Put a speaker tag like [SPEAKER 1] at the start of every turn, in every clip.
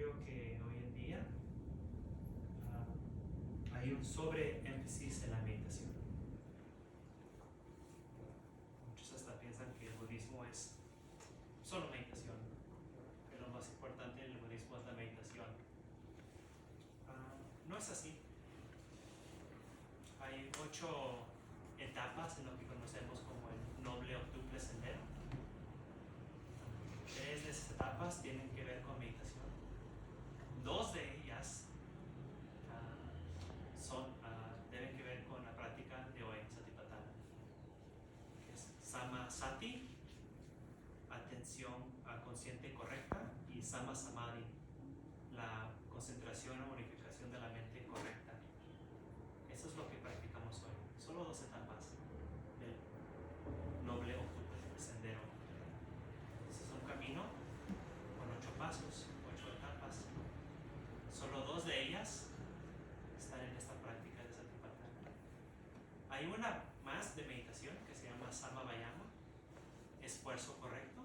[SPEAKER 1] creo que hoy en día hay un sobreénfasis en la meditación. Muchos hasta piensan que el budismo es solo meditación, que lo más importante en el budismo es la meditación. No es así. Hay 8 etapas en lo que conocemos como el noble octuple sendero. 3 de esas etapas tienen que ver con meditación. 2 de ellas deben que ver con la práctica de hoy, Satipatthana, que es Samasati, atención consciente correcta, y Sama Samadhi, la concentración o unificación de la mente correcta. Eso es lo que practicamos hoy. Solo 2 etapas del noble octuple sendero. Este es un camino con 8 pasos, 8 etapas. Solo 2 de ellas están en esta práctica de Satipatthana. Hay una más de meditación que se llama Samavayama, esfuerzo correcto,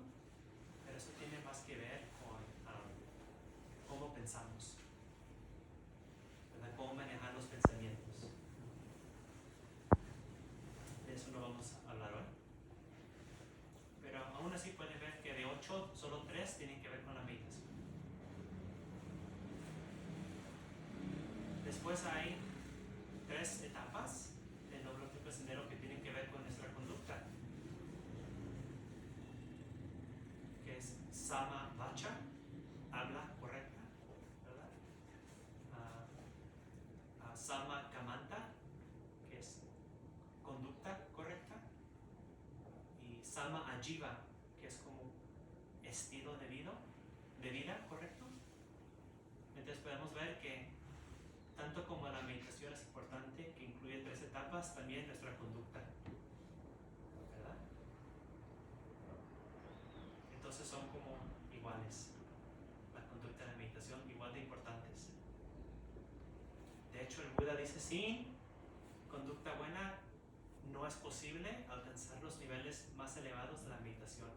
[SPEAKER 1] pero eso tiene más que ver con cómo pensamos, ¿verdad? Cómo manejar los pensamientos. De eso no vamos a hablar hoy. Pero aún así pueden ver que de 8, solo 3 tienen que ver con la meditación. Después hay 3 etapas del noble octuple sendero que tienen que ver con nuestra conducta, que es Sama Vacha, habla correcta, ¿verdad? Sama Kamanta, que es conducta correcta, y Sama Ajiva, que es como estilo de vida correcto. Entonces podemos ver que tanto como la meditación es importante, que incluye 3 etapas, también nuestra conducta, ¿verdad? Entonces son como iguales, la conducta y la meditación igual de importantes. De hecho, el Buda dice, sin conducta buena no es posible alcanzar los niveles más elevados de la meditación.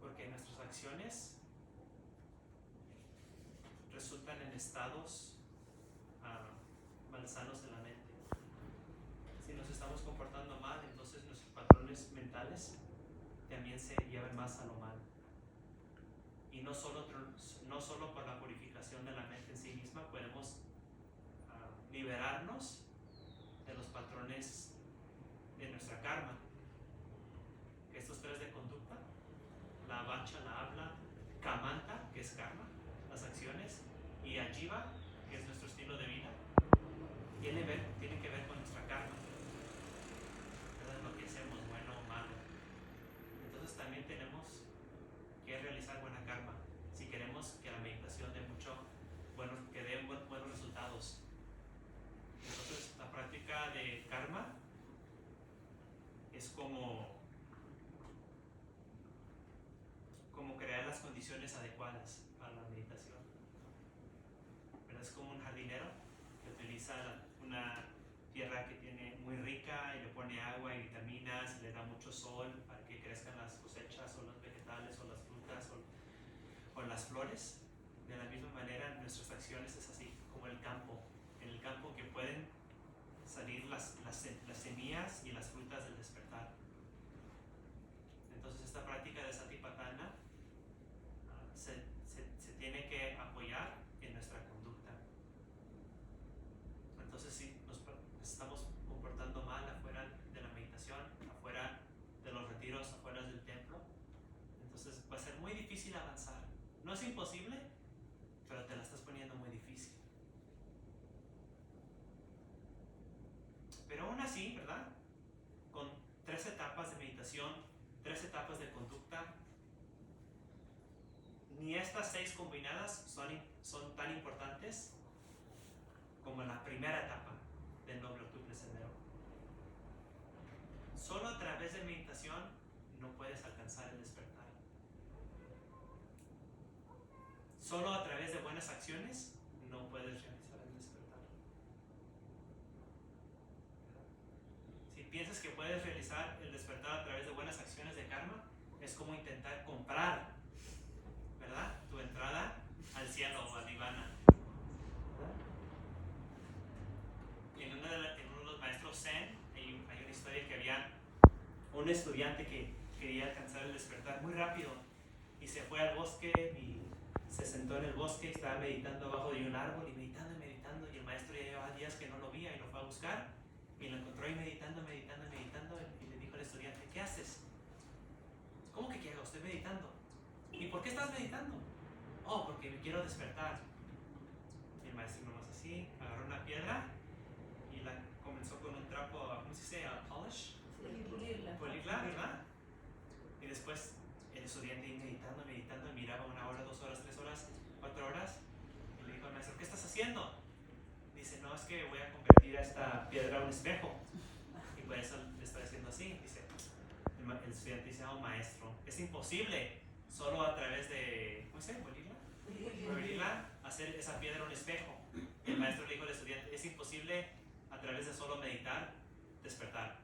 [SPEAKER 1] Porque nuestras acciones resultan en estados malsanos de la mente. Si nos estamos comportando mal, entonces nuestros patrones mentales también se llevan más a lo mal. Y no solo por la purificación de la mente en sí misma podemos liberarnos de los patrones de nuestra karma. Que estos 3 de conducta, la vacha, la habla, kamanta, que es karma, las acciones, y ajiva, que es nuestro estilo de vida, tiene que ver con nuestra karma, ¿verdad? Lo que hacemos, bueno o malo. Entonces también tenemos que realizar buena karma si queremos que la meditación dé que dé buenos resultados. Entonces la práctica de karma es como crear las condiciones adecuadas para la meditación. Pero es como un jardinero que utiliza una tierra que tiene muy rica y le pone agua y vitaminas y le da mucho sol para que crezcan las cosechas o los vegetales o las frutas o las flores. De la misma manera, nuestras acciones es así, como el campo. En el campo que pueden salir las semillas y las frutas del despertar. Entonces esta práctica de Satipatthana se tiene que apoyar en nuestra conducta. Entonces si nos estamos comportando mal afuera de la meditación, afuera de los retiros, afuera del templo, entonces va a ser muy difícil avanzar. No es imposible, pero te la estás poniendo muy difícil. Pero aún así, ¿verdad? Con 3 etapas de meditación, 3 etapas de conducta, ni estas 6 combinadas son tan importantes como la primera etapa del noble octuple sendero. Solo a través de meditación no puedes alcanzar el despertar. Solo a través de buenas acciones no puedes realizar el despertar. Si piensas que puedes realizar el despertar a través de buenas acciones de karma, es como intentar comprar, ¿verdad?, tu entrada al cielo o al nirvana. En uno de los maestros Zen hay una historia que había un estudiante que quería alcanzar el despertar muy rápido y se fue al bosque y se sentó en el bosque, estaba meditando abajo de un árbol y meditando y meditando, y el maestro ya llevaba días que no lo veía y lo fue a buscar y lo encontró ahí meditando y le dijo al estudiante: ¿qué haces? ¿Cómo que qué hago? Estoy meditando. ¿Y por qué estás meditando? Oh, porque me quiero despertar. Y el maestro nomás así agarró una piedra y la comenzó con un trapo, ¿cómo se dice? Polish. Pulirla, ¿verdad? Y después el estudiante meditando, miraba 1 hora, 2 horas, 3 horas, 4 horas, y le dijo al maestro: ¿qué estás haciendo? Dice: no, es que voy a convertir a esta piedra a un espejo. Y por eso le estoy haciendo así. Dice, el estudiante dice: oh, maestro, es imposible solo a través de, ¿cómo se llama? Pulirla, hacer esa piedra un espejo. Y el maestro le dijo al estudiante: es imposible a través de solo meditar, despertar.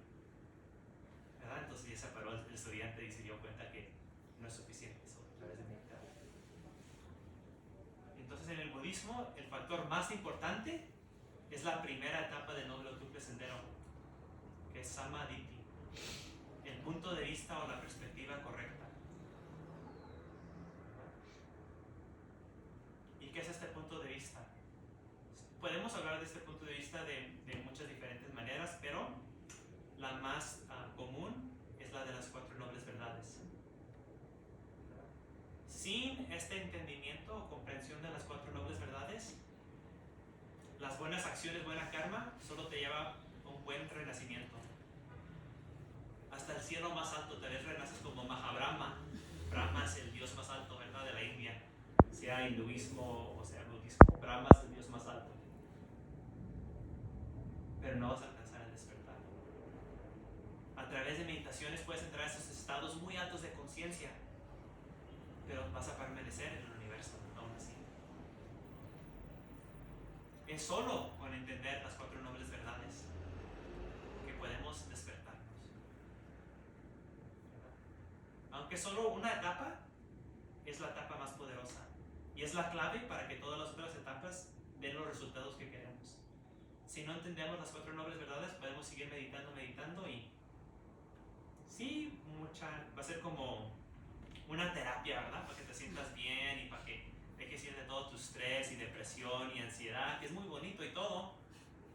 [SPEAKER 1] ¿Verdad? Entonces ya se paró el estudiante y se dio cuenta que no es suficiente eso a través de meditar. Entonces en el budismo el factor más importante es la primera etapa del noble o tuple sendero, que es samadhi, el punto de vista o la perspectiva correcta. ¿Y qué es este punto de vista? Podemos hablar de este punto de vista de muchas diferentes maneras, pero la más común es la de las 4 nobles verdades. Sin este entendimiento o comprensión de las 4 nobles verdades, las buenas acciones, buena karma, solo te lleva a un buen renacimiento. Hasta el cielo más alto, tal vez renaces como Mahabrahma. Brahma es el dios más alto, ¿verdad?, de la India. Sea hinduismo o sea budismo, Brahma es el dios más alto. Pero no vas a alcanzar el despertar. A través de meditaciones puedes entrar a esos estados muy altos de conciencia, pero vas a permanecer en el universo aún así. Es solo con entender las 4 nobles verdades que podemos despertarnos. Aunque solo una etapa es la etapa más poderosa y es la clave para que todas las otras etapas den los resultados que queremos. Si no entendemos las 4 nobles verdades, podemos seguir meditando y sí, va a ser como una terapia, ¿verdad? Para que te sientas bien y para que dejes ir de todo tu estrés y depresión y ansiedad, que es muy bonito y todo,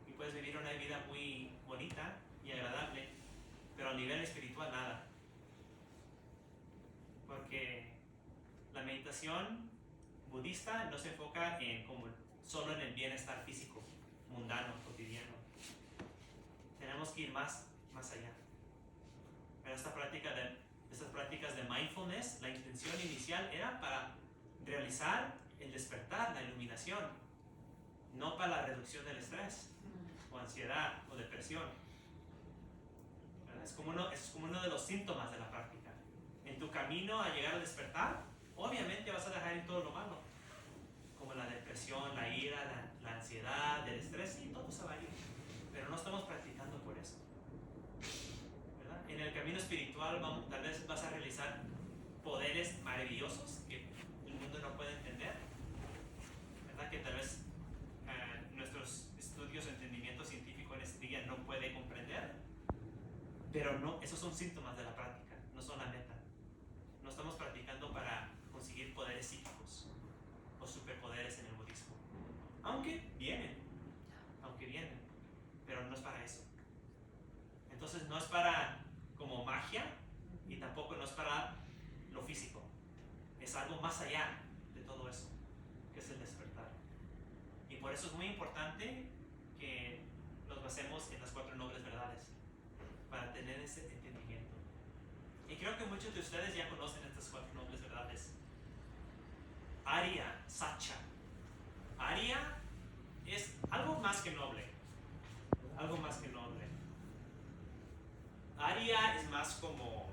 [SPEAKER 1] y puedes vivir una vida muy bonita y agradable, pero a nivel espiritual nada. Porque la meditación budista no se enfoca solo en el bienestar físico, mundano, cotidiano. Tenemos que ir más allá. Pero estas prácticas de mindfulness, la intención inicial era para realizar el despertar, la iluminación, no para la reducción del estrés, o ansiedad, o depresión. Es como uno de los síntomas de la práctica. En tu camino a llegar al despertar, obviamente vas a dejar ir todo lo malo, como la depresión, la ira, la ansiedad, el estrés, y todo se va a ir. Pero no estamos practicando por eso. ¿Verdad? En el camino espiritual tal vez vas a realizar poderes maravillosos que el mundo no puede entender, ¿verdad? Que tal vez nuestros estudios o entendimiento científico en este día no puede comprender, pero no, esos son síntomas de la práctica, no son la meta. No estamos practicando para conseguir poderes psíquicos o superpoderes en el budismo, aunque vienen, pero no es para eso. Entonces no es para como magia y tampoco no es para lo físico. Es algo más allá de todo eso, que es el despertar. Y por eso es muy importante que nos basemos en las 4 nobles verdades, para tener ese entendimiento. Y creo que muchos de ustedes ya conocen estas 4 nobles verdades. Arya, Sacha. Arya es algo más que noble. Algo más que noble. Arya es más como...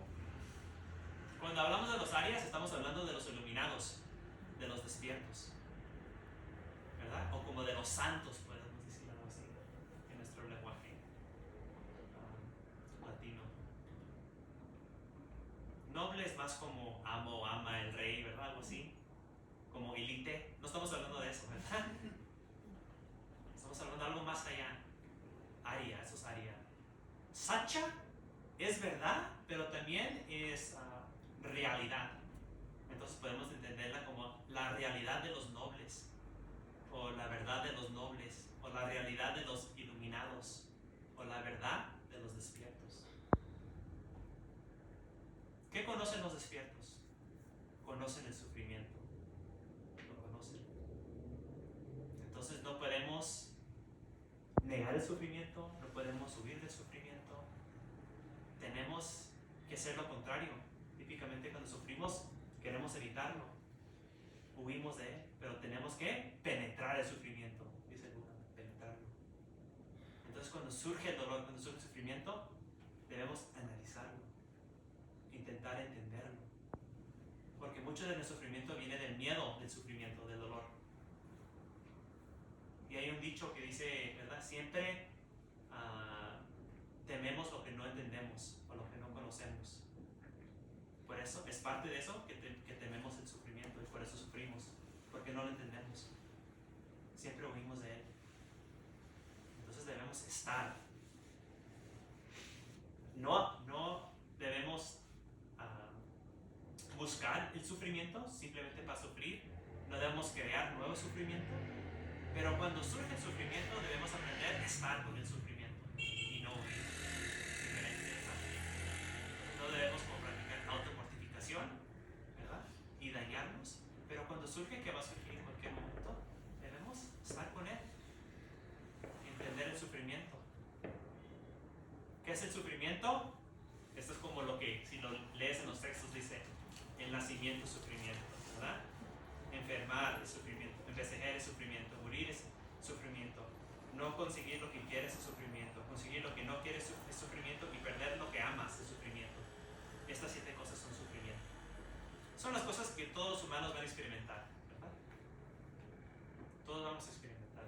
[SPEAKER 1] Cuando hablamos de los Aryas, estamos hablando de los iluminados, de los despiertos, ¿verdad? O como de los santos, podemos decirlo así, en nuestro lenguaje latino. Noble es más como amo, ama, el rey, ¿verdad? Algo así. Como élite. No estamos hablando de eso, ¿verdad? Estamos hablando de algo más allá. Aria, eso es Aria. Sacha es verdad, pero también es realidad. Entonces podemos entenderla como la realidad de los nobles, o la verdad de los nobles, o la realidad de los iluminados, o la verdad de los despiertos. ¿Qué conocen los despiertos? Conocen el sufrimiento. Lo conocen. Entonces no podemos negar el sufrimiento, no podemos huir del sufrimiento. Tenemos que hacer lo contrario. Típicamente cuando sufrimos queremos evitarlo, huimos de él, pero tenemos que penetrar el sufrimiento, dice Buda, penetrarlo. Entonces cuando surge el dolor, cuando surge el sufrimiento, debemos analizarlo, intentar entenderlo, porque mucho de nuestro sufrimiento viene del miedo del sufrimiento, del dolor. Y hay un dicho que dice, ¿verdad? Siempre tememos lo que no entendemos o lo que no conocemos. Por eso, es parte de eso que tememos el sufrimiento, y por eso sufrimos, porque no lo entendemos. Siempre huimos de él. Entonces debemos estar. No debemos buscar el sufrimiento simplemente para sufrir. No debemos crear nuevo sufrimiento. Pero cuando surge el sufrimiento debemos aprender a estar con el sufrimiento y no huir. No debemos practicar automortificación, ¿verdad? Y dañarnos. Pero cuando surge, que va a surgir en cualquier momento, debemos estar con él. Entender el sufrimiento. ¿Qué es el sufrimiento? Esto es como lo que, si lo lees en los textos, dice: el nacimiento es sufrimiento, ¿verdad? Enfermar es sufrimiento, envejecer es sufrimiento, morir es sufrimiento, no conseguir lo que quieres es sufrimiento, conseguir lo que no quieres es sufrimiento, y perder lo que amas es sufrimiento. Estas 7 cosas son sufrimiento. Son las cosas que todos los humanos van a experimentar, ¿verdad? Todos vamos a experimentar.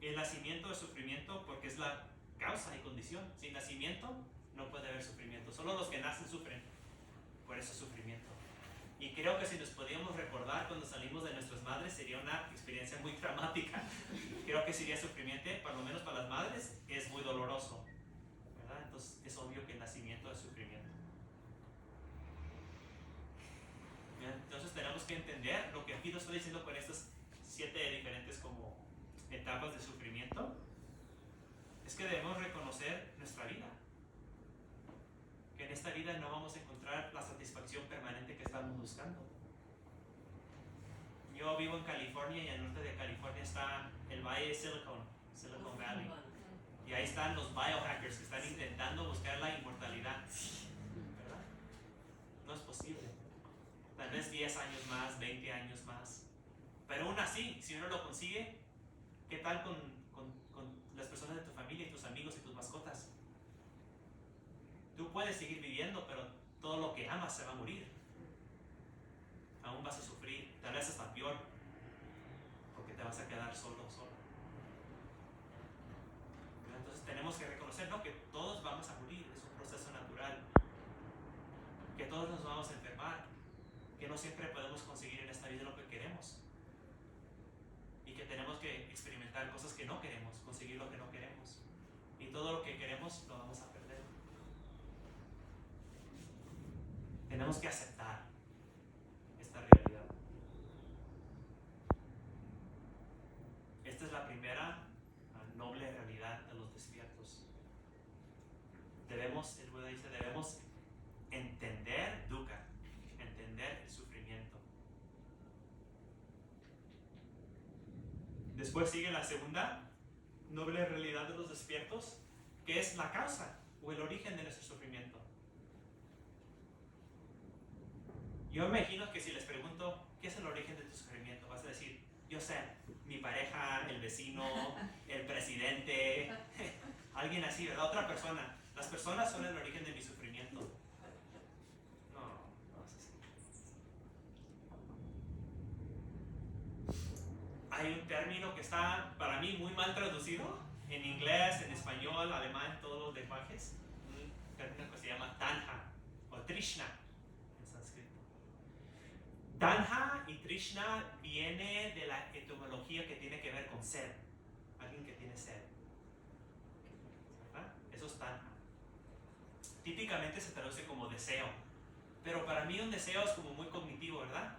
[SPEAKER 1] El nacimiento es sufrimiento porque es la causa y condición. Sin nacimiento no puede haber sufrimiento. Solo los que nacen sufren. Por eso es sufrimiento. Y creo que si nos podíamos recordar cuando salimos de nuestras madres, sería una experiencia muy traumática. Creo que sería sufrimiento, por lo menos para las madres, es muy doloroso, ¿verdad? Entonces es obvio que el nacimiento es sufrimiento. Entonces tenemos que entender lo que aquí nos está diciendo con estas 7 diferentes como etapas de sufrimiento. Es que debemos reconocer nuestra vida. Que en esta vida no vamos a encontrar la satisfacción permanente que estamos buscando. Yo vivo en California, y al norte de California está el Valle de Silicon Valley. Y ahí están los biohackers que están intentando buscar la inmortalidad, ¿verdad? No es posible. Tal vez 10 años más, 20 años más. Pero aún así, si uno lo consigue, ¿qué tal con las personas de tu familia y tus amigos y tus mascotas? Tú puedes seguir viviendo, pero todo lo que amas se va a morir. Aún vas a sufrir, tal vez hasta peor, porque te vas a quedar solo, sola. Entonces tenemos que reconocer, ¿no?, que todos vamos a morir, es un proceso natural. Que todos nos vamos a enfermar, que no siempre podemos conseguir en esta vida lo que queremos. Y que tenemos que experimentar cosas que no queremos, conseguir lo que no queremos. Y todo lo que queremos lo vamos a perder. Tenemos que aceptar esta realidad. Esta es la primera noble realidad de los despiertos. Debemos, el Buda dice, debemos entender dukkha, entender el sufrimiento. Después sigue la segunda noble realidad de los despiertos, que es la causa o el origen de nuestro sufrimiento. Yo me imagino que si les pregunto, ¿qué es el origen de tu sufrimiento?, vas a decir, yo sé, mi pareja, el vecino, el presidente, alguien así, ¿verdad? Otra persona. Las personas son el origen de mi sufrimiento. No es así. Hay un término que está, para mí, muy mal traducido, en inglés, en español, alemán, todos los lenguajes. Un término que se llama tanha, o Trishna en sánscrito. Tanha y Trishna viene de la etimología que tiene que ver con sed. Alguien que tiene sed. ¿Verdad? Eso es Tanha. Típicamente se traduce como deseo. Pero para mí un deseo es como muy cognitivo, ¿verdad?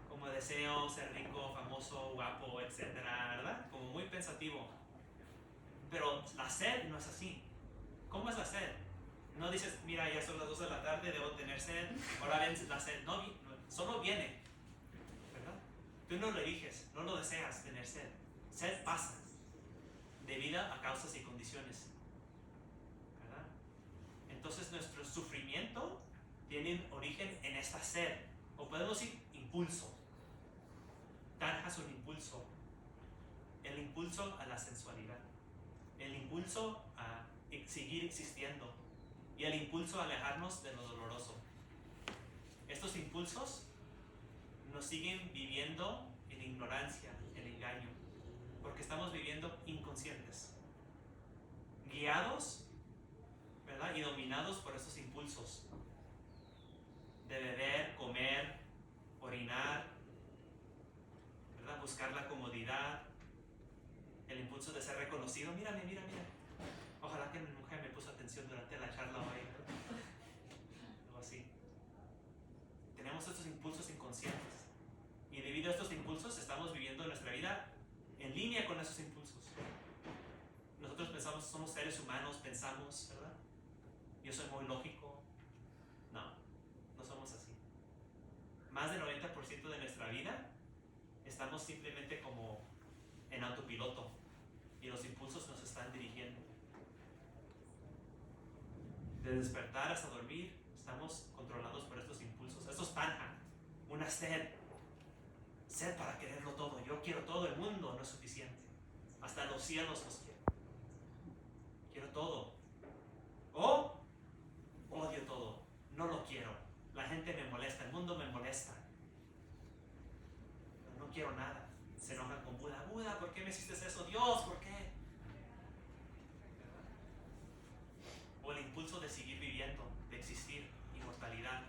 [SPEAKER 1] Como deseo ser rico, famoso, guapo, etcétera, ¿verdad? Como muy pensativo. Pero la sed no es así. ¿Cómo es la sed? No dices, mira, ya son las 2 de la tarde, debo tener sed, ahora ven la sed. No, solo viene, ¿verdad? Tú no lo eliges, no lo deseas tener sed. Sed pasa, debido a causas y condiciones, ¿verdad? Entonces nuestro sufrimiento tiene origen en esta sed, o podemos decir impulso. Tanha es un impulso, el impulso a la sensualidad, el impulso a seguir existiendo y el impulso a alejarnos de lo doloroso. Estos impulsos nos siguen viviendo en ignorancia, en engaño, porque estamos viviendo inconscientes, guiados, ¿verdad? Y dominados por estos impulsos de beber, comer, orinar, ¿verdad? Buscar la comodidad, el impulso de ser reconocido. Mírame, mira. Ojalá que mi mujer me puso atención durante la charla hoy, ¿verdad? Algo así. Tenemos estos impulsos inconscientes y debido a estos impulsos estamos viviendo nuestra vida en línea con esos impulsos. Nosotros pensamos, somos seres humanos, pensamos, ¿verdad? Yo soy muy lógico. No somos así. Más del 90% de nuestra vida estamos simplemente como en autopiloto y los impulsos nos están dirigiendo. De despertar hasta dormir, estamos controlados por estos impulsos. Esto es Tanha, una sed para quererlo todo. Yo quiero todo el mundo, no es suficiente. Hasta los cielos los quiero. Quiero todo. O odio todo, no lo quiero. La gente me molesta, el mundo me molesta. No quiero nada. Se enojan con Buda. Buda, ¿por qué me hiciste eso? Dios, ¿por qué? O el impulso de seguir viviendo, de existir, inmortalidad.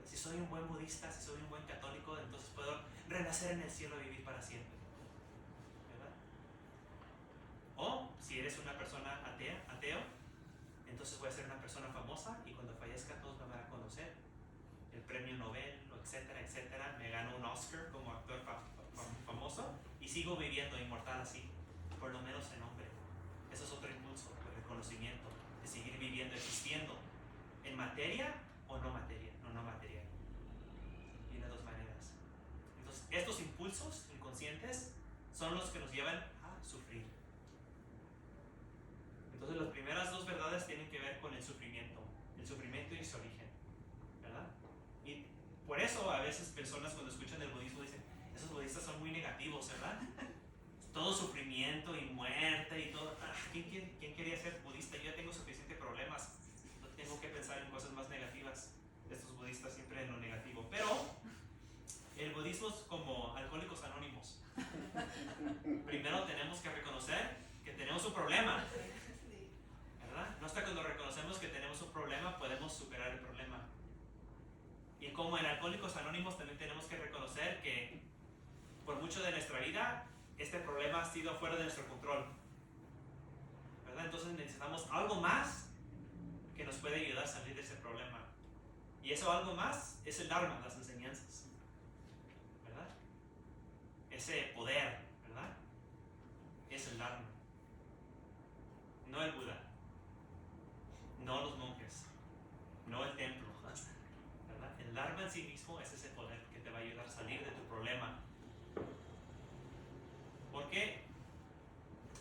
[SPEAKER 1] Si soy un buen budista, si soy un buen católico, entonces puedo renacer en el cielo y vivir para siempre, ¿verdad? O si eres una persona ateo, entonces voy a ser una persona famosa y cuando fallezca todos me van a conocer. El premio Nobel, etcétera, me gano un Oscar como actor famoso y sigo viviendo inmortal así, por lo menos en nombre. Eso es otro impulso, el reconocimiento, de seguir viviendo, existiendo, en materia o no materia, no material. Tiene dos maneras. Entonces, estos impulsos inconscientes son los que nos llevan a sufrir. Entonces, las primeras dos verdades tienen que ver con el sufrimiento y su origen, ¿verdad? Y por eso a veces personas cuando escuchan el budismo dicen, esos budistas son muy negativos, ¿verdad? Todo sufrimiento y muerte y todo. ¿Quién quería ser budista? Yo ya tengo suficientes problemas. No tengo que pensar en cosas más negativas. Estos budistas siempre en lo negativo. Pero el budismo es como Alcohólicos Anónimos. Primero tenemos que reconocer que tenemos un problema, ¿verdad? No hasta cuando reconocemos que tenemos un problema podemos superar el problema. Y como en Alcohólicos Anónimos también tenemos que reconocer que por mucho de nuestra vida este problema ha sido fuera de nuestro control, ¿verdad? Entonces necesitamos algo más que nos puede ayudar a salir de ese problema. Y eso algo más es el Dharma, las enseñanzas, ¿verdad? Ese poder, ¿verdad? Es el Dharma. No el Buda, no los monjes, no el templo, ¿verdad? El Dharma en sí mismo es ese poder que te va a ayudar a salir de tu problema. Porque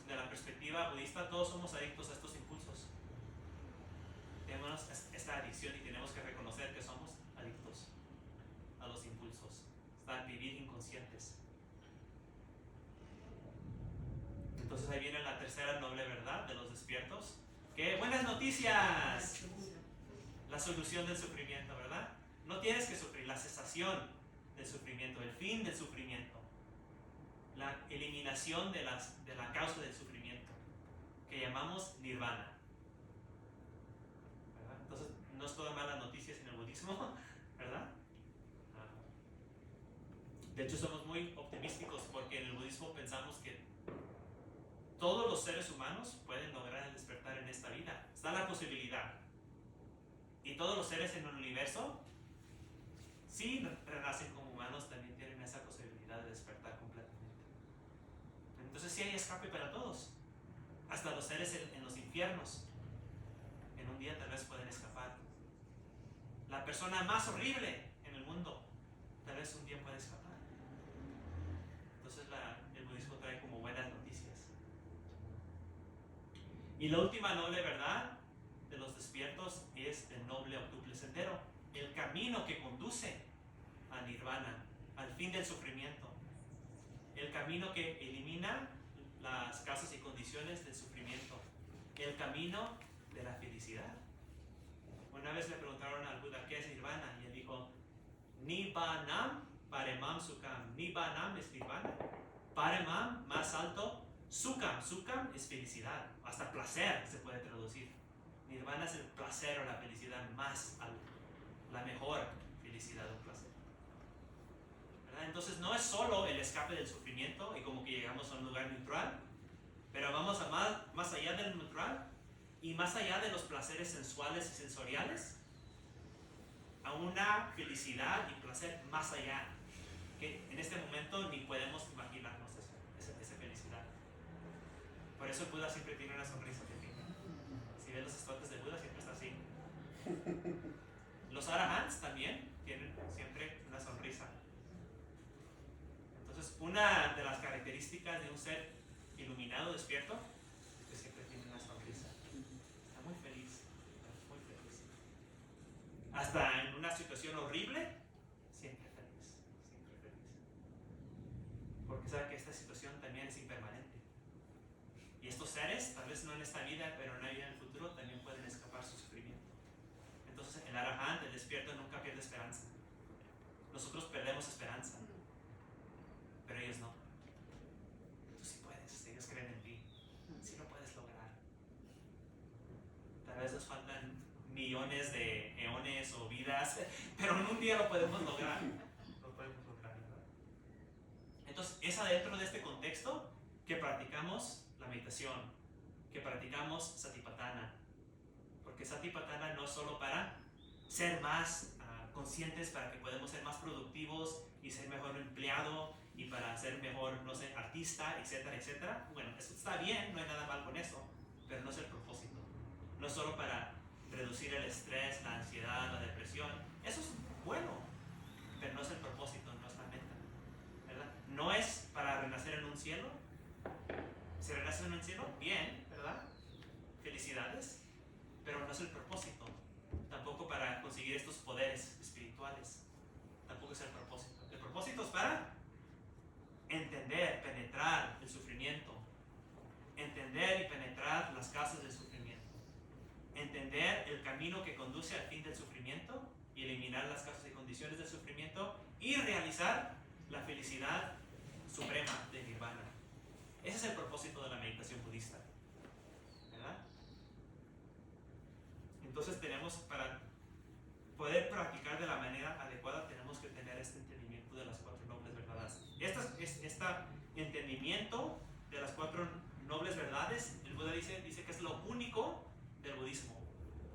[SPEAKER 1] de la perspectiva budista todos somos adictos a estos impulsos. Tenemos esta adicción y tenemos que reconocer que somos adictos a los impulsos, a vivir inconscientes. Entonces ahí viene la tercera noble verdad de los despiertos. ¡Qué buenas noticias! La solución del sufrimiento, ¿verdad? No tienes que sufrir, la cesación del sufrimiento, el fin del sufrimiento, la eliminación de la causa del sufrimiento, que llamamos nirvana, ¿verdad? Entonces no budismo, ¿verdad? De hecho, somos muy optimísticos porque en el budismo pensamos que todos los seres humanos pueden lograr el despertar en esta vida. Está la posibilidad. Y todos los seres en el universo, si renacen como humanos, también tienen esa posibilidad de despertar completamente. Entonces sí hay escape para todos. Hasta los seres en los infiernos, en un día tal vez pueden escapar. La persona más horrible en el mundo, tal vez un día puede escapar. Entonces el budismo trae como buenas noticias. Y la última noble verdad de los despiertos es el noble octuple sendero, el camino que conduce a nirvana, al fin del sufrimiento, el camino que elimina las causas y condiciones del sufrimiento, el camino de la felicidad. Una vez le preguntaron al Buda qué es nirvana y él dijo: Nibbanam paremam sukham. Nibbanam es nirvana, paremam más alto, sukham es felicidad, hasta placer se puede traducir. Nirvana es el placer o la felicidad más alta, la mejor felicidad o placer, ¿verdad? Entonces no es solo el escape del sufrimiento y como que llegamos a un lugar neutral, pero vamos a más allá del neutral y más allá de los placeres sensuales y sensoriales, a una felicidad y placer más allá, que en este momento ni podemos imaginarnos esa felicidad. Por eso el Buda siempre tiene una sonrisa pequeña. Si ves los estatuas de Buda, siempre está así. Los arahants también tienen siempre una sonrisa. Entonces, una de las características de un ser iluminado, despierto, es que siempre tiene una sonrisa. Está muy feliz, muy feliz. Hasta en una situación horrible, siempre feliz, siempre feliz. Porque sabe que esta situación también es impermanente. Y estos seres, tal vez no en esta vida, pero en la vida en el futuro, también pueden escapar su sufrimiento. Entonces, el arahant, el despierto, nunca pierde esperanza. Nosotros perdemos esperanza, pero ellos no. Tú sí puedes, ellos creen en ti. Sí lo puedes lograr. Tal vez nos faltan millones de eones o vidas, pero en un día lo podemos lograr. Lo podemos lograr, ¿verdad? Entonces, es adentro de este contexto que practicamos la meditación, que practicamos satipatthana, porque satipatthana no es solo para ser más conscientes, para que podamos ser más productivos y ser mejor empleado y para ser mejor, no sé, artista, etcétera, etcétera. Bueno, eso está bien, no hay nada mal con eso, pero no es el propósito. No es solo para reducir el estrés, la ansiedad, la depresión. Eso es bueno, pero no es el propósito, no es la meta, ¿verdad? No es para renacer en un cielo. Si renace en un cielo, bien, ¿verdad? Felicidades, pero no es el propósito. Tampoco para conseguir estos poderes espirituales. Tampoco es el propósito. El propósito es para entender, penetrar el sufrimiento. Entender y penetrar las causas del sufrimiento. Entender el camino que conduce al fin del sufrimiento y eliminar las causas y condiciones del sufrimiento y realizar la felicidad suprema de nirvana. Ese es el propósito de la meditación budista, ¿verdad? Entonces para poder practicar de la manera adecuada tenemos que tener este entendimiento de las cuatro nobles verdades. Este entendimiento de las cuatro nobles verdades, el Buda dice que es lo único del budismo,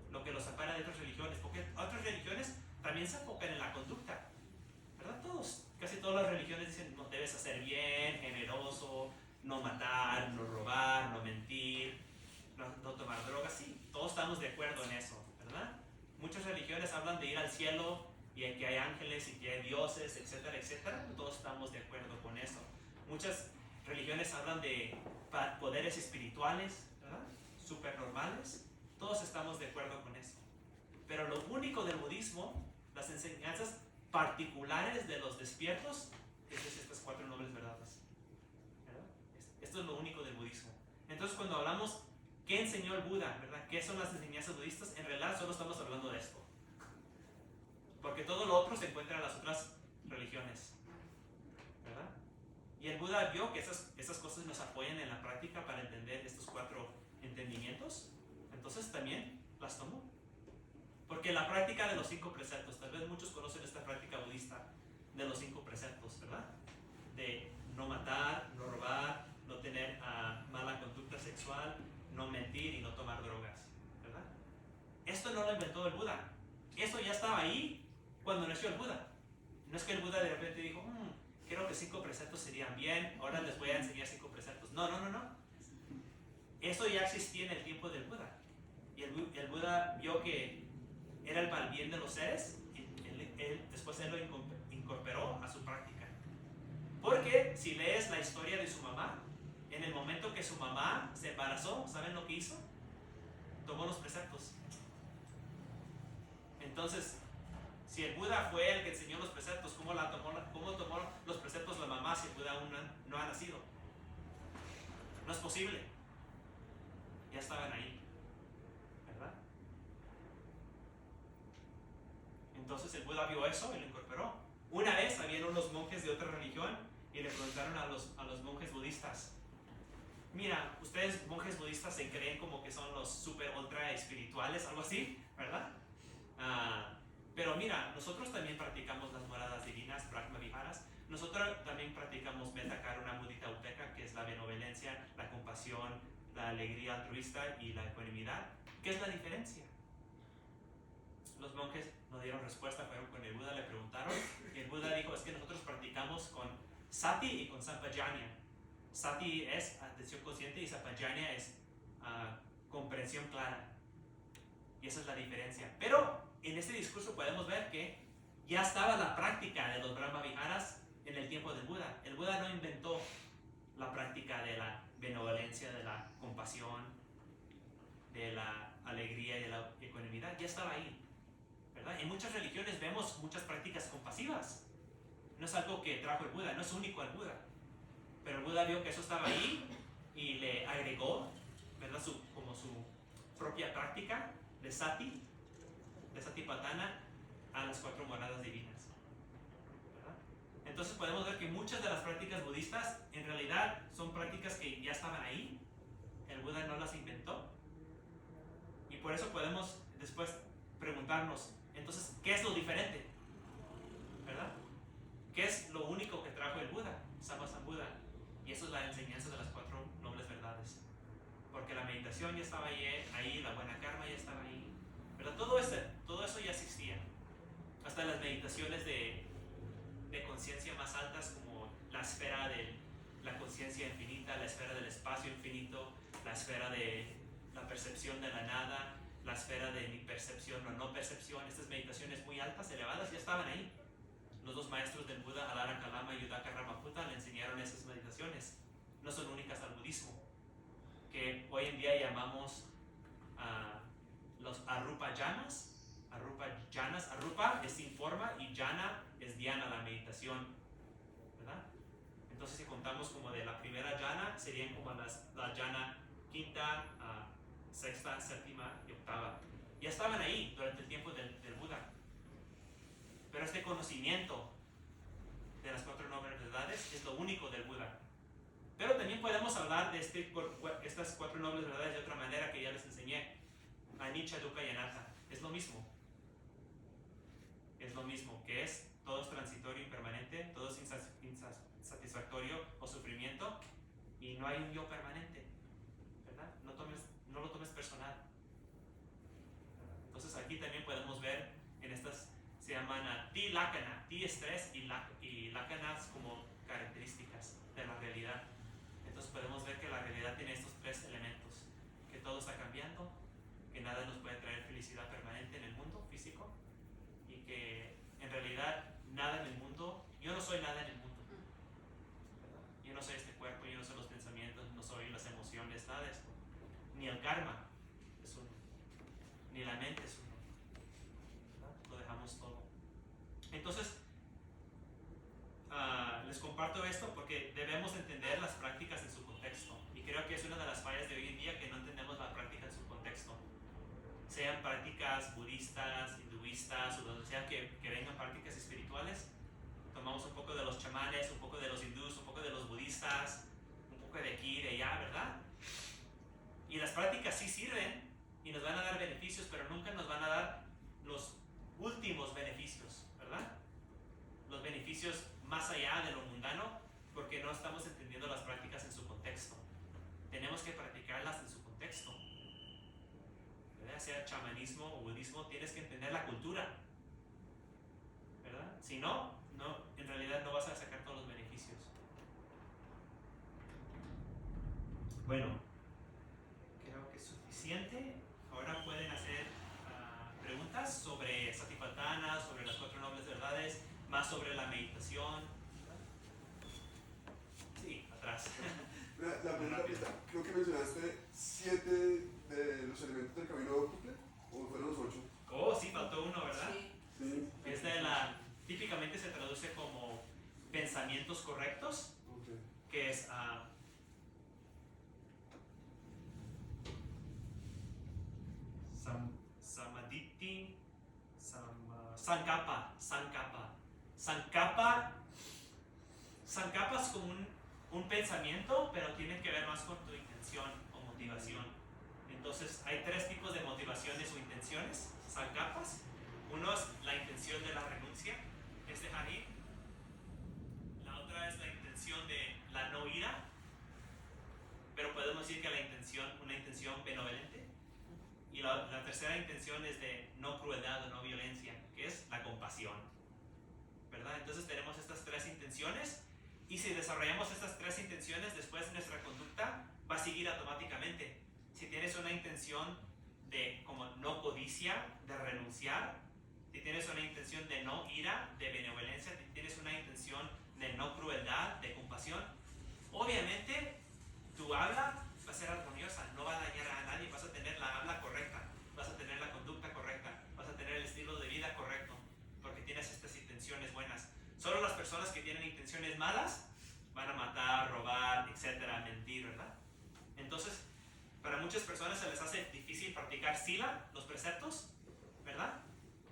[SPEAKER 1] lo que lo separa de otras religiones, porque otras religiones también se enfocan en la conducta, ¿verdad? Casi todas las religiones dicen no debes hacer bien, generoso, no matar, no robar, no mentir, no tomar drogas. Sí, todos estamos de acuerdo en eso, ¿verdad? Muchas religiones hablan de ir al cielo y que hay ángeles y que hay dioses, etcétera, etcétera. Todos estamos de acuerdo con eso. Muchas religiones hablan de poderes espirituales, ¿verdad? Supernormales. Todos estamos de acuerdo con eso. Pero lo único del budismo, las enseñanzas particulares de los despiertos, es estas cuatro nobles verdades. Esto es lo único del budismo. Entonces, cuando hablamos qué enseñó el Buda, ¿verdad? ¿Qué son las enseñanzas budistas? En realidad solo estamos hablando de esto. Porque todo lo otro se encuentra en las otras religiones, ¿verdad? Y el Buda vio que esas cosas nos apoyan en la práctica para entender estos cuatro entendimientos. Entonces también las tomó. Porque la práctica de los 5 preceptos, tal vez muchos conocen esta práctica budista de los 5 preceptos, ¿verdad? De no matar, no robar, no tener mala conducta sexual, no mentir y no tomar drogas, ¿verdad? Esto no lo inventó el Buda. Esto ya estaba ahí cuando nació el Buda. No es que el Buda de repente dijo, creo que 5 preceptos serían bien, ahora les voy a enseñar 5 preceptos. No. Eso ya existía en el tiempo del Buda. Y el Buda vio que era el mal bien de los seres, y después él lo incorporó a su práctica. Porque si lees la historia de su mamá, en el momento que su mamá se embarazó, ¿saben lo que hizo? Tomó los preceptos. Entonces, si el Buda fue el que enseñó los preceptos, ¿cómo tomó los preceptos la mamá si el Buda aún no ha nacido? No es posible. Ya estaban ahí, ¿verdad? Entonces el Buda vio eso y lo incorporó. Una vez habían unos monjes de otra religión y le preguntaron a los monjes budistas, mira, ustedes monjes budistas se creen como que son los super ultra espirituales, algo así, ¿verdad? Pero mira, nosotros también practicamos las moradas divinas, Brahma Viharas. Nosotros también practicamos Metta Karuna Mudita Upekkha, que es la benevolencia, la compasión, la alegría altruista y la ecuanimidad. ¿Qué es la diferencia? Los monjes no dieron respuesta, fueron con el Buda, le preguntaron, y el Buda dijo, es que nosotros practicamos con Sati y con Sampajanya. Sati es atención consciente y Sampajanya es comprensión clara. Y esa es la diferencia. Pero en este discurso podemos ver que ya estaba la práctica de los Brahma Viharas en el tiempo del Buda. El Buda no inventó la práctica de la benevolencia, de la compasión, de la alegría y de la ecuanimidad. Ya estaba ahí, ¿verdad? En muchas religiones vemos muchas prácticas compasivas. No es algo que trajo el Buda, no es único al Buda. Pero el Buda vio que eso estaba ahí y le agregó, ¿verdad? Como su propia práctica de Satipatthana a las 4 moradas divinas, ¿verdad? Entonces podemos ver que muchas de las prácticas budistas en realidad son prácticas que ya estaban ahí. El Buda no las inventó. Y por eso podemos después preguntarnos, entonces, ¿qué es lo diferente? ¿Verdad? ¿Qué es lo único que trajo el Buda? Sammasambuddha. Y eso es la enseñanza de las 4 nobles verdades. Porque la meditación ya estaba ahí, la buena karma ya estaba ahí. Pero todo eso ya existía. Hasta las meditaciones de conciencia más altas, como la esfera de la conciencia infinita, la esfera del espacio infinito, la esfera de la percepción de la nada, la esfera de mi percepción o no percepción. Estas meditaciones muy altas, elevadas, ya estaban ahí. Los 2 maestros del Buda, Alara Kalama y Uddaka Ramaputta, le enseñaron esas meditaciones. No son únicas al budismo, que hoy en día llamamos los Arupa Jhanas. Arupa es sin forma y Jhana es Dhyana, la meditación, ¿verdad? Entonces si contamos como de la primera Jhana, serían como la Jhana quinta, sexta, séptima y octava. Ya estaban ahí durante el tiempo del Buda. Pero este conocimiento de las 4 nobles verdades es lo único del Buda. Pero también podemos hablar de estas 4 nobles verdades de otra manera que ya les enseñé. Anicca, Dukkha y Anatta. Es lo mismo. Es lo mismo, que es todo es transitorio, impermanente, todo es insatisfactorio o sufrimiento y no hay un yo permanente, ¿verdad? No lo tomes personal. Entonces aquí también podemos ver en estas, se llaman Tilakkhana, Ti es 3 y Lakkhana es como características de la realidad. Entonces podemos ver que la realidad tiene estos 3 elementos, que todo está cambiando, que nada nos puede traer felicidad permanente en el mundo físico y que en realidad nada en el mundo, yo no soy nada en el mundo, ¿verdad? Yo no soy este cuerpo, yo no soy los pensamientos, no soy las emociones, nada de esto, ni el karma es uno, ni la mente es uno, ¿verdad? Lo dejamos todo. Entonces les comparto esto porque debemos entender las prácticas en su contexto y creo que es una de las fallas de hoy en día, que no entendemos la práctica en su contexto. Sean prácticas budistas, hinduistas o donde sea que vengan prácticas espirituales, tomamos un poco de los chamanes, un poco de los hindús, un poco de los budistas, un poco de aquí y de allá, ¿verdad? Y las prácticas sí sirven y nos van a dar beneficios, pero nunca nos van a dar los últimos beneficios, ¿verdad? Los beneficios más allá de lo mundano, porque no estamos entendiendo las prácticas en su contexto. Tenemos que practicarlas en su contexto. ¿Verdad? Sea chamanismo o budismo, tienes que entender la cultura, ¿verdad? Si no, en realidad no vas a sacar todos los beneficios. Bueno, creo que es suficiente. Ahora pueden hacer preguntas sobre Satipatthana, sobre las 4 nobles verdades, más sobre la meditación. Sí, atrás.
[SPEAKER 2] La pregunta, creo que mencionaste 7 de los elementos del camino octuple, o fueron los 8.
[SPEAKER 1] Oh, sí, faltó uno, ¿verdad?
[SPEAKER 2] Sí.
[SPEAKER 1] Es típicamente se traduce como pensamientos correctos, que es samadhi, sankapa. Sankapa es como un pensamiento, pero tiene que ver más con tu intención o motivación. Entonces, hay 3 tipos de motivaciones o intenciones, sankapas. Uno es la intención de la renuncia, es dejar ir. La otra es la intención de la no ira, pero podemos decir que una intención benevolente. Y la tercera intención es de no crueldad o no violencia, que es la compasión, ¿verdad? Entonces tenemos estas 3 intenciones, y si desarrollamos estas 3 intenciones, después nuestra conducta va a seguir automáticamente. Si tienes una intención de como no codicia, de renunciar, si tienes una intención de no ira, de benevolencia, si tienes una intención de no crueldad, de compasión, obviamente tu habla va a ser armoniosa, no va a dañar a nadie, vas a tener la habla correcta, vas a tener la conducta correcta, vas a tener el estilo de vida correcto, porque tienes estas intenciones buenas. Solo las personas que tienen intenciones malas van a matar, robar, etcétera, mentir, ¿verdad? Entonces, para muchas personas se les hace difícil practicar sila, los preceptos, ¿verdad?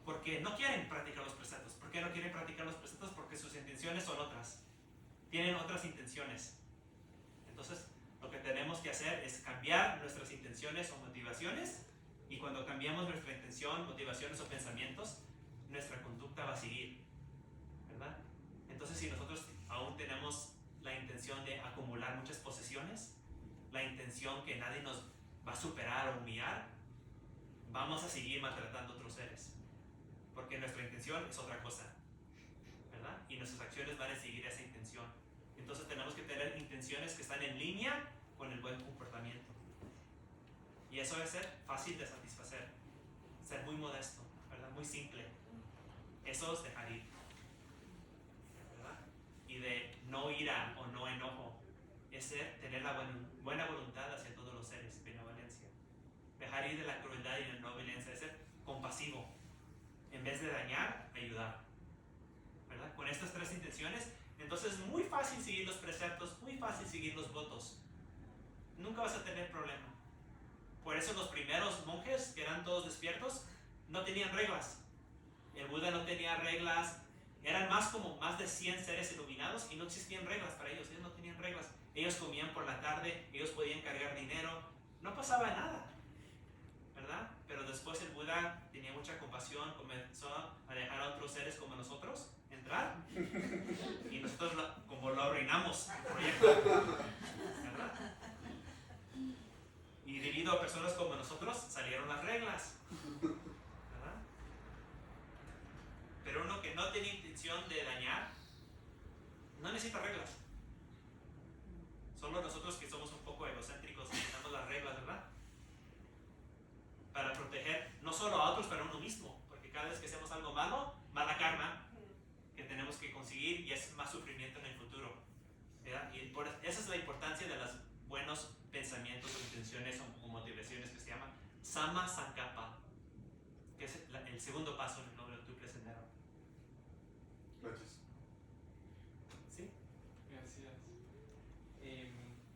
[SPEAKER 1] Porque no quieren practicar los preceptos. ¿Por qué no quieren practicar los preceptos? Porque sus intenciones son otras. Tienen otras intenciones. Entonces, lo que tenemos que hacer es cambiar nuestras intenciones o motivaciones, y cuando cambiamos nuestra intención, motivaciones o pensamientos, nuestra conducta va a seguir, ¿verdad? Entonces, si nosotros aún tenemos la intención de acumular muchas posesiones, la intención que nadie nos va a superar o humillar, vamos a seguir maltratando a otros seres, porque nuestra intención es otra cosa, ¿verdad? Y nuestras acciones van a seguir esa intención. Entonces tenemos que tener intenciones que están en línea con el buen comportamiento, y eso debe ser fácil de satisfacer, ser muy modesto, ¿verdad? Muy simple. Eso es dejar ir, ¿verdad? Y de no ira o no enojo es tener la buena voluntad hacia todos los seres, benevolencia. Dejar ir de la crueldad y la no violencia es ser compasivo, en vez de dañar, ayudar, ¿verdad? Con estas 3 intenciones, entonces es muy fácil seguir los preceptos, muy fácil seguir los votos. Nunca vas a tener problema. Por eso los primeros monjes, que eran todos despiertos, no tenían reglas. El Buda no tenía reglas. Eran más de 100 seres iluminados y no existían reglas para ellos. Ellos no tenían reglas. Ellos comían por la tarde, ellos podían cargar dinero. No pasaba nada, ¿verdad? Pero después el Buda tenía mucha compasión, comenzó a dejar a otros seres como nosotros entrar, y nosotros como lo arruinamos el proyecto, ¿verdad? Y debido a personas como nosotros salieron las reglas, ¿verdad? Pero uno que no tiene intención de dañar no necesita reglas. Solo nosotros que somos un poco egocéntricos necesitamos las reglas, ¿verdad? Para proteger no solo a otros, pero a uno mismo, porque cada vez que hacemos algo malo, mala karma que tenemos que conseguir, y es más sufrimiento en el futuro, ¿verdad? Y esa es la importancia de los buenos pensamientos o intenciones o motivaciones, que se llama Sama Sankapa, que es el segundo paso en el noble octuple sendero.
[SPEAKER 2] Gracias.
[SPEAKER 1] ¿Sí?
[SPEAKER 3] Gracias.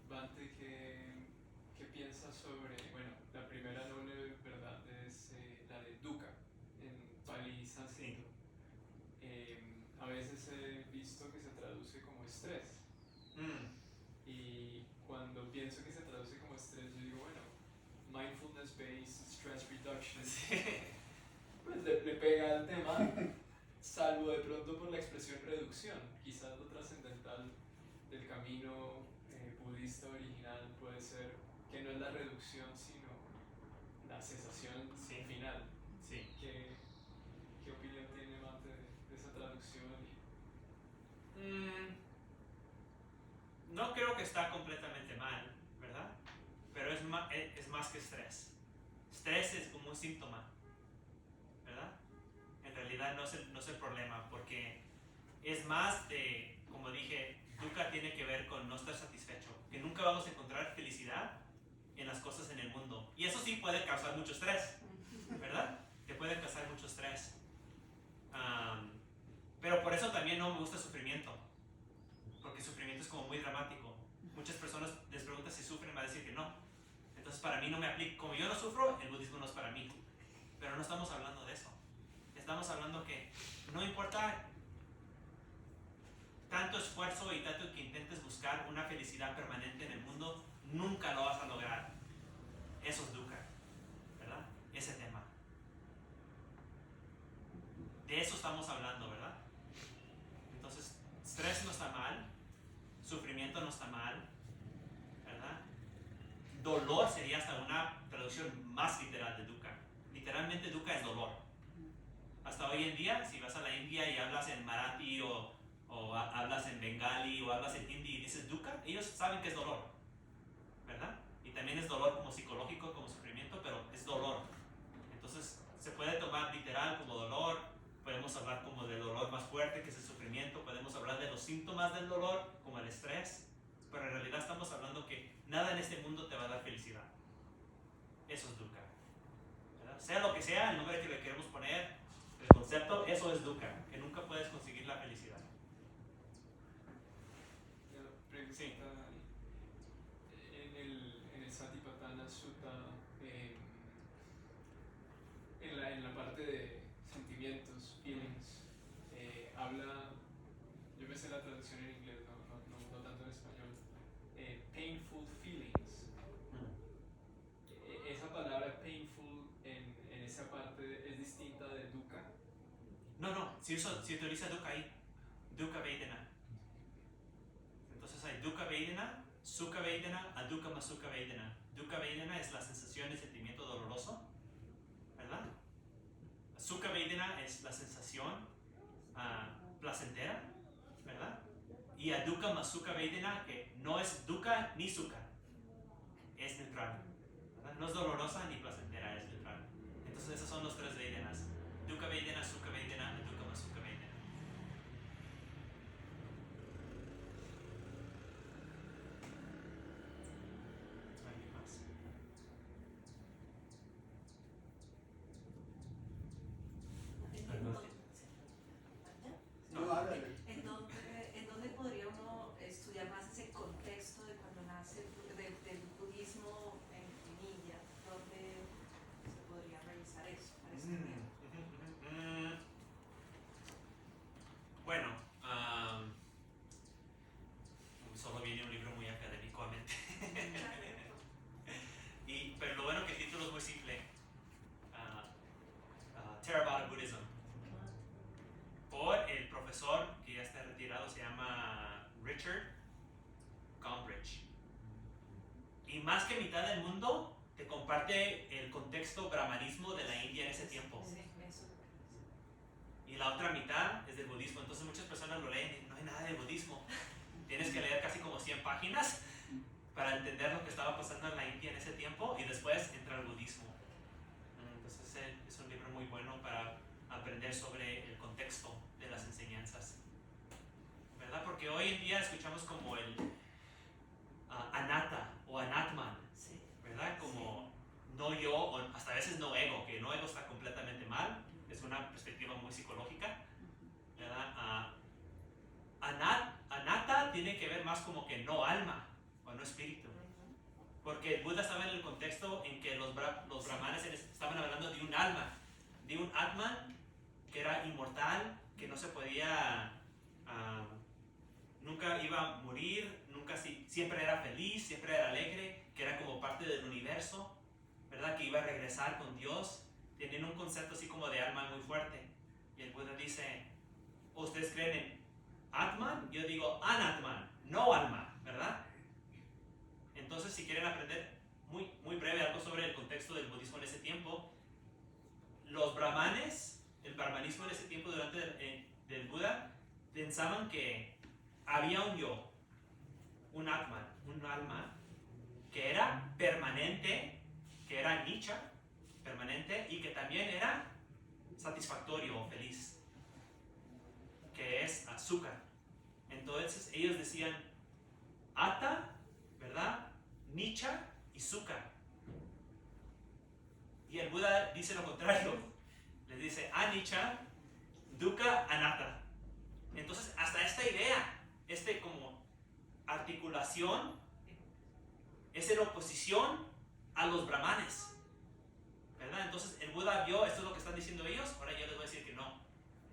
[SPEAKER 3] Bante, ¿qué piensas sobre, bueno, la primera noble verdad es la de dukkha, en Pali sánscrito? A veces he visto que se traduce como estrés. Y cuando pienso que se traduce como estrés, yo digo, bueno, mindfulness-based stress reduction.
[SPEAKER 1] Sí.
[SPEAKER 3] Pues le pega al tema, salvo de pronto por la expresión reducción. Quizás lo trascendental del camino budista original puede ser que no es la reducción, sino la cesación
[SPEAKER 1] Sí.
[SPEAKER 3] final.
[SPEAKER 1] Sí.
[SPEAKER 3] ¿Qué opinión tiene Mate de esa traducción?
[SPEAKER 1] No creo que está completamente mal, ¿verdad? Pero es más que estrés. Estrés es como un síntoma, ¿verdad? En realidad no es el problema, porque es más de, como dije, dukkha tiene que ver con no estar satisfecho, que nunca vamos a encontrar felicidad en las cosas en el mundo. Y eso sí puede causar mucho estrés, ¿verdad? Te puede causar mucho estrés. Pero por eso también no me gusta el sufrimiento, porque el sufrimiento es como muy dramático. Muchas personas les preguntan si sufren y van a decir que no. Entonces para mí no me aplica. Como yo no sufro, el budismo no es para mí. Pero no estamos hablando de eso. Estamos hablando que no importa tanto esfuerzo y tanto que intentes buscar una felicidad permanente en el mundo, nunca lo vas a lograr. Eso es dukkha, ¿verdad? Ese tema. De eso estamos hablando, ¿verdad? Entonces, estrés no está mal, sufrimiento no está mal, ¿verdad? Dolor sería hasta una traducción más literal de dukkha. Literalmente dukkha es dolor. Hasta hoy en día, si vas a la India y hablas en marathi o hablas en bengali o hablas en hindi y dices dukkha, ellos saben que es dolor, ¿verdad? Y también es dolor como psicológico, como sufrimiento, pero es dolor. Entonces se puede tomar literal como dolor, podemos hablar como de dolor más fuerte que es el sufrimiento, podemos hablar de los síntomas del dolor como el estrés, pero en realidad estamos hablando que nada en este mundo te va a dar felicidad. Eso es dukkha, ¿verdad? Sea lo que sea, el nombre que le queremos poner, el concepto, eso es dukkha, que nunca puedes conseguir la felicidad.
[SPEAKER 3] Pregunta,
[SPEAKER 1] Sí.
[SPEAKER 3] en el Satipatthana Sutta, en la parte de sentimientos, feelings, habla, yo me sé la traducción en inglés, no tanto en español, painful feelings. Esa palabra painful en esa parte es distinta de dukkha.
[SPEAKER 1] No, si utiliza dukkha ahí, dukkha vedana. Entonces hay dukkha vedana, sukha vedana, adukha más sukha vedana. Dukkha vedana es la sensación de sentimiento doloroso, ¿verdad? Sukha vedana es la sensación placentera, ¿verdad? Y adukha más sukha vedana, que no es dukkha ni sukha, es neutral, ¿verdad? No es dolorosa ni placentera, es neutral. Entonces esos son los tres vedanas: dukkha vedana, sukha vedana, adukha más sukha vedana. ¿Alguien más?
[SPEAKER 2] No, hágale.
[SPEAKER 4] ¿En dónde podría uno estudiar más ese contexto de cuando nace del budismo en India? ¿Dónde se podría revisar eso? Para estudiar?
[SPEAKER 1] Bueno, solo viene un libro muy académico a mente. Pero lo bueno que el título es muy simple. Theravada Buddhism. Por el profesor que ya está retirado, se llama Richard Gombrich. Y más que mitad del mundo te comparte el contexto brahmanismo de la India en ese tiempo.
[SPEAKER 4] Sí, eso.
[SPEAKER 1] Y la otra mitad es del budismo. Entonces muchas personas lo leen y no hay nada de budismo. Tienes que leer casi como 100 páginas para entender lo que estaba pasando en la India en ese tiempo y después entra el budismo. Entonces es un libro muy bueno para aprender sobre el contexto de las enseñanzas, ¿verdad? Porque hoy en día escuchamos como el anatta o anatman,
[SPEAKER 4] Sí.
[SPEAKER 1] ¿verdad? Como no yo, o hasta a veces no ego, que no ego está completamente mal, es una perspectiva muy psicológica, ¿verdad? Anatta tiene que ver más como que no alma o no espíritu, porque el Buda estaba en el contexto en que los brahmanes estaban hablando de un alma, de un atman que era inmortal, que no se podía, nunca iba a morir, siempre era feliz, siempre era alegre, que era como parte del universo, ¿verdad? Que iba a regresar con Dios, tienen un concepto así como de alma muy fuerte. Y el Buda dice, ¿ustedes creen en Atman? Yo digo Anatman, no alma, ¿verdad? Entonces, si quieren aprender muy breve algo sobre el contexto del budismo en ese tiempo, los brahmanes, el brahmanismo en ese tiempo durante del Buda, pensaban que había un yo, un Atman, un alma, que era permanente, que era nicha, permanente, y que también era satisfactorio o feliz, que es azúcar. Entonces ellos decían Ata, ¿verdad? Nicha y Sukha. Y el Buda dice lo contrario. Les dice Anicca, Dukkha, Anatta. Entonces hasta esta idea, como articulación, es en oposición a los brahmanes, ¿verdad? Entonces el Buda vio, esto es lo que están diciendo ellos, ahora yo les voy a decir que no,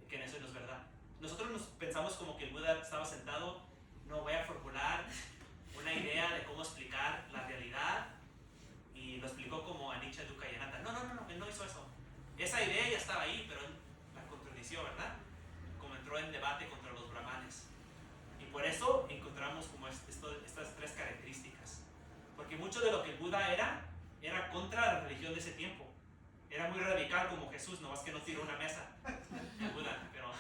[SPEAKER 1] que eso no es verdad. Nosotros nos pensamos como que el Buda estaba sentado, no voy a formular una idea de cómo explicar la realidad, y lo explicó como Anicca, Dukkha y Anatta. No, él no hizo eso. Esa idea ya estaba ahí, pero él la contradició, ¿verdad? Como entró en debate contra los brahmanes. Y por eso encontramos como estas tres características. Porque mucho de lo que el Buda era contra la religión de ese tiempo. Era muy radical como Jesús, no más que no tiró una mesa. El Buda, pero...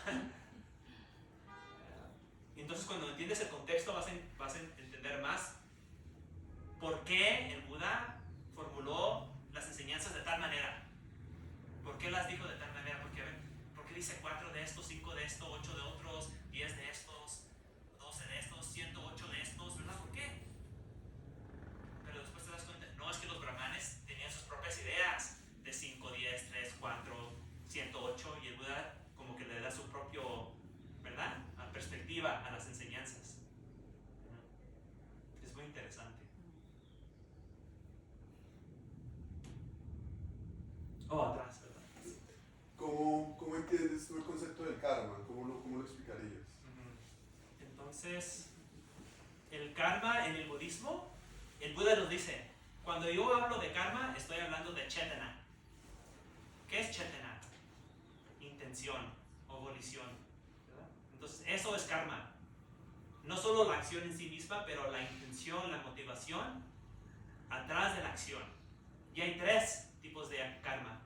[SPEAKER 1] Entonces cuando entiendes el contexto vas a entender más por qué el Buda formuló las enseñanzas de tal manera. ¿Por qué las dijo de tal manera? Porque dice 4 de estos, 5 de estos, 8 de otros, 10 de estos, 12 de estos, 108 de estos, ¿verdad? ¿Por qué? Pero después te das cuenta, no, es que los brahmanes tenían sus propias ideas de 5, 10, 3, 4, 108, y el Buda como que le da su propio, ¿verdad?, perspectiva a las enseñanzas. Es muy interesante. Atrás, ¿verdad?
[SPEAKER 2] ¿Cómo entiendes tú el concepto del karma? ¿Cómo lo explicarías?
[SPEAKER 1] Entonces, el karma en el budismo, el Buda nos dice, cuando yo hablo de karma, estoy hablando de chetana. ¿Qué es chetana? Intención o volición, ¿verdad? Entonces, eso es karma. No solo la acción en sí misma, pero la intención, la motivación atrás de la acción. Y hay 3 tipos de karma.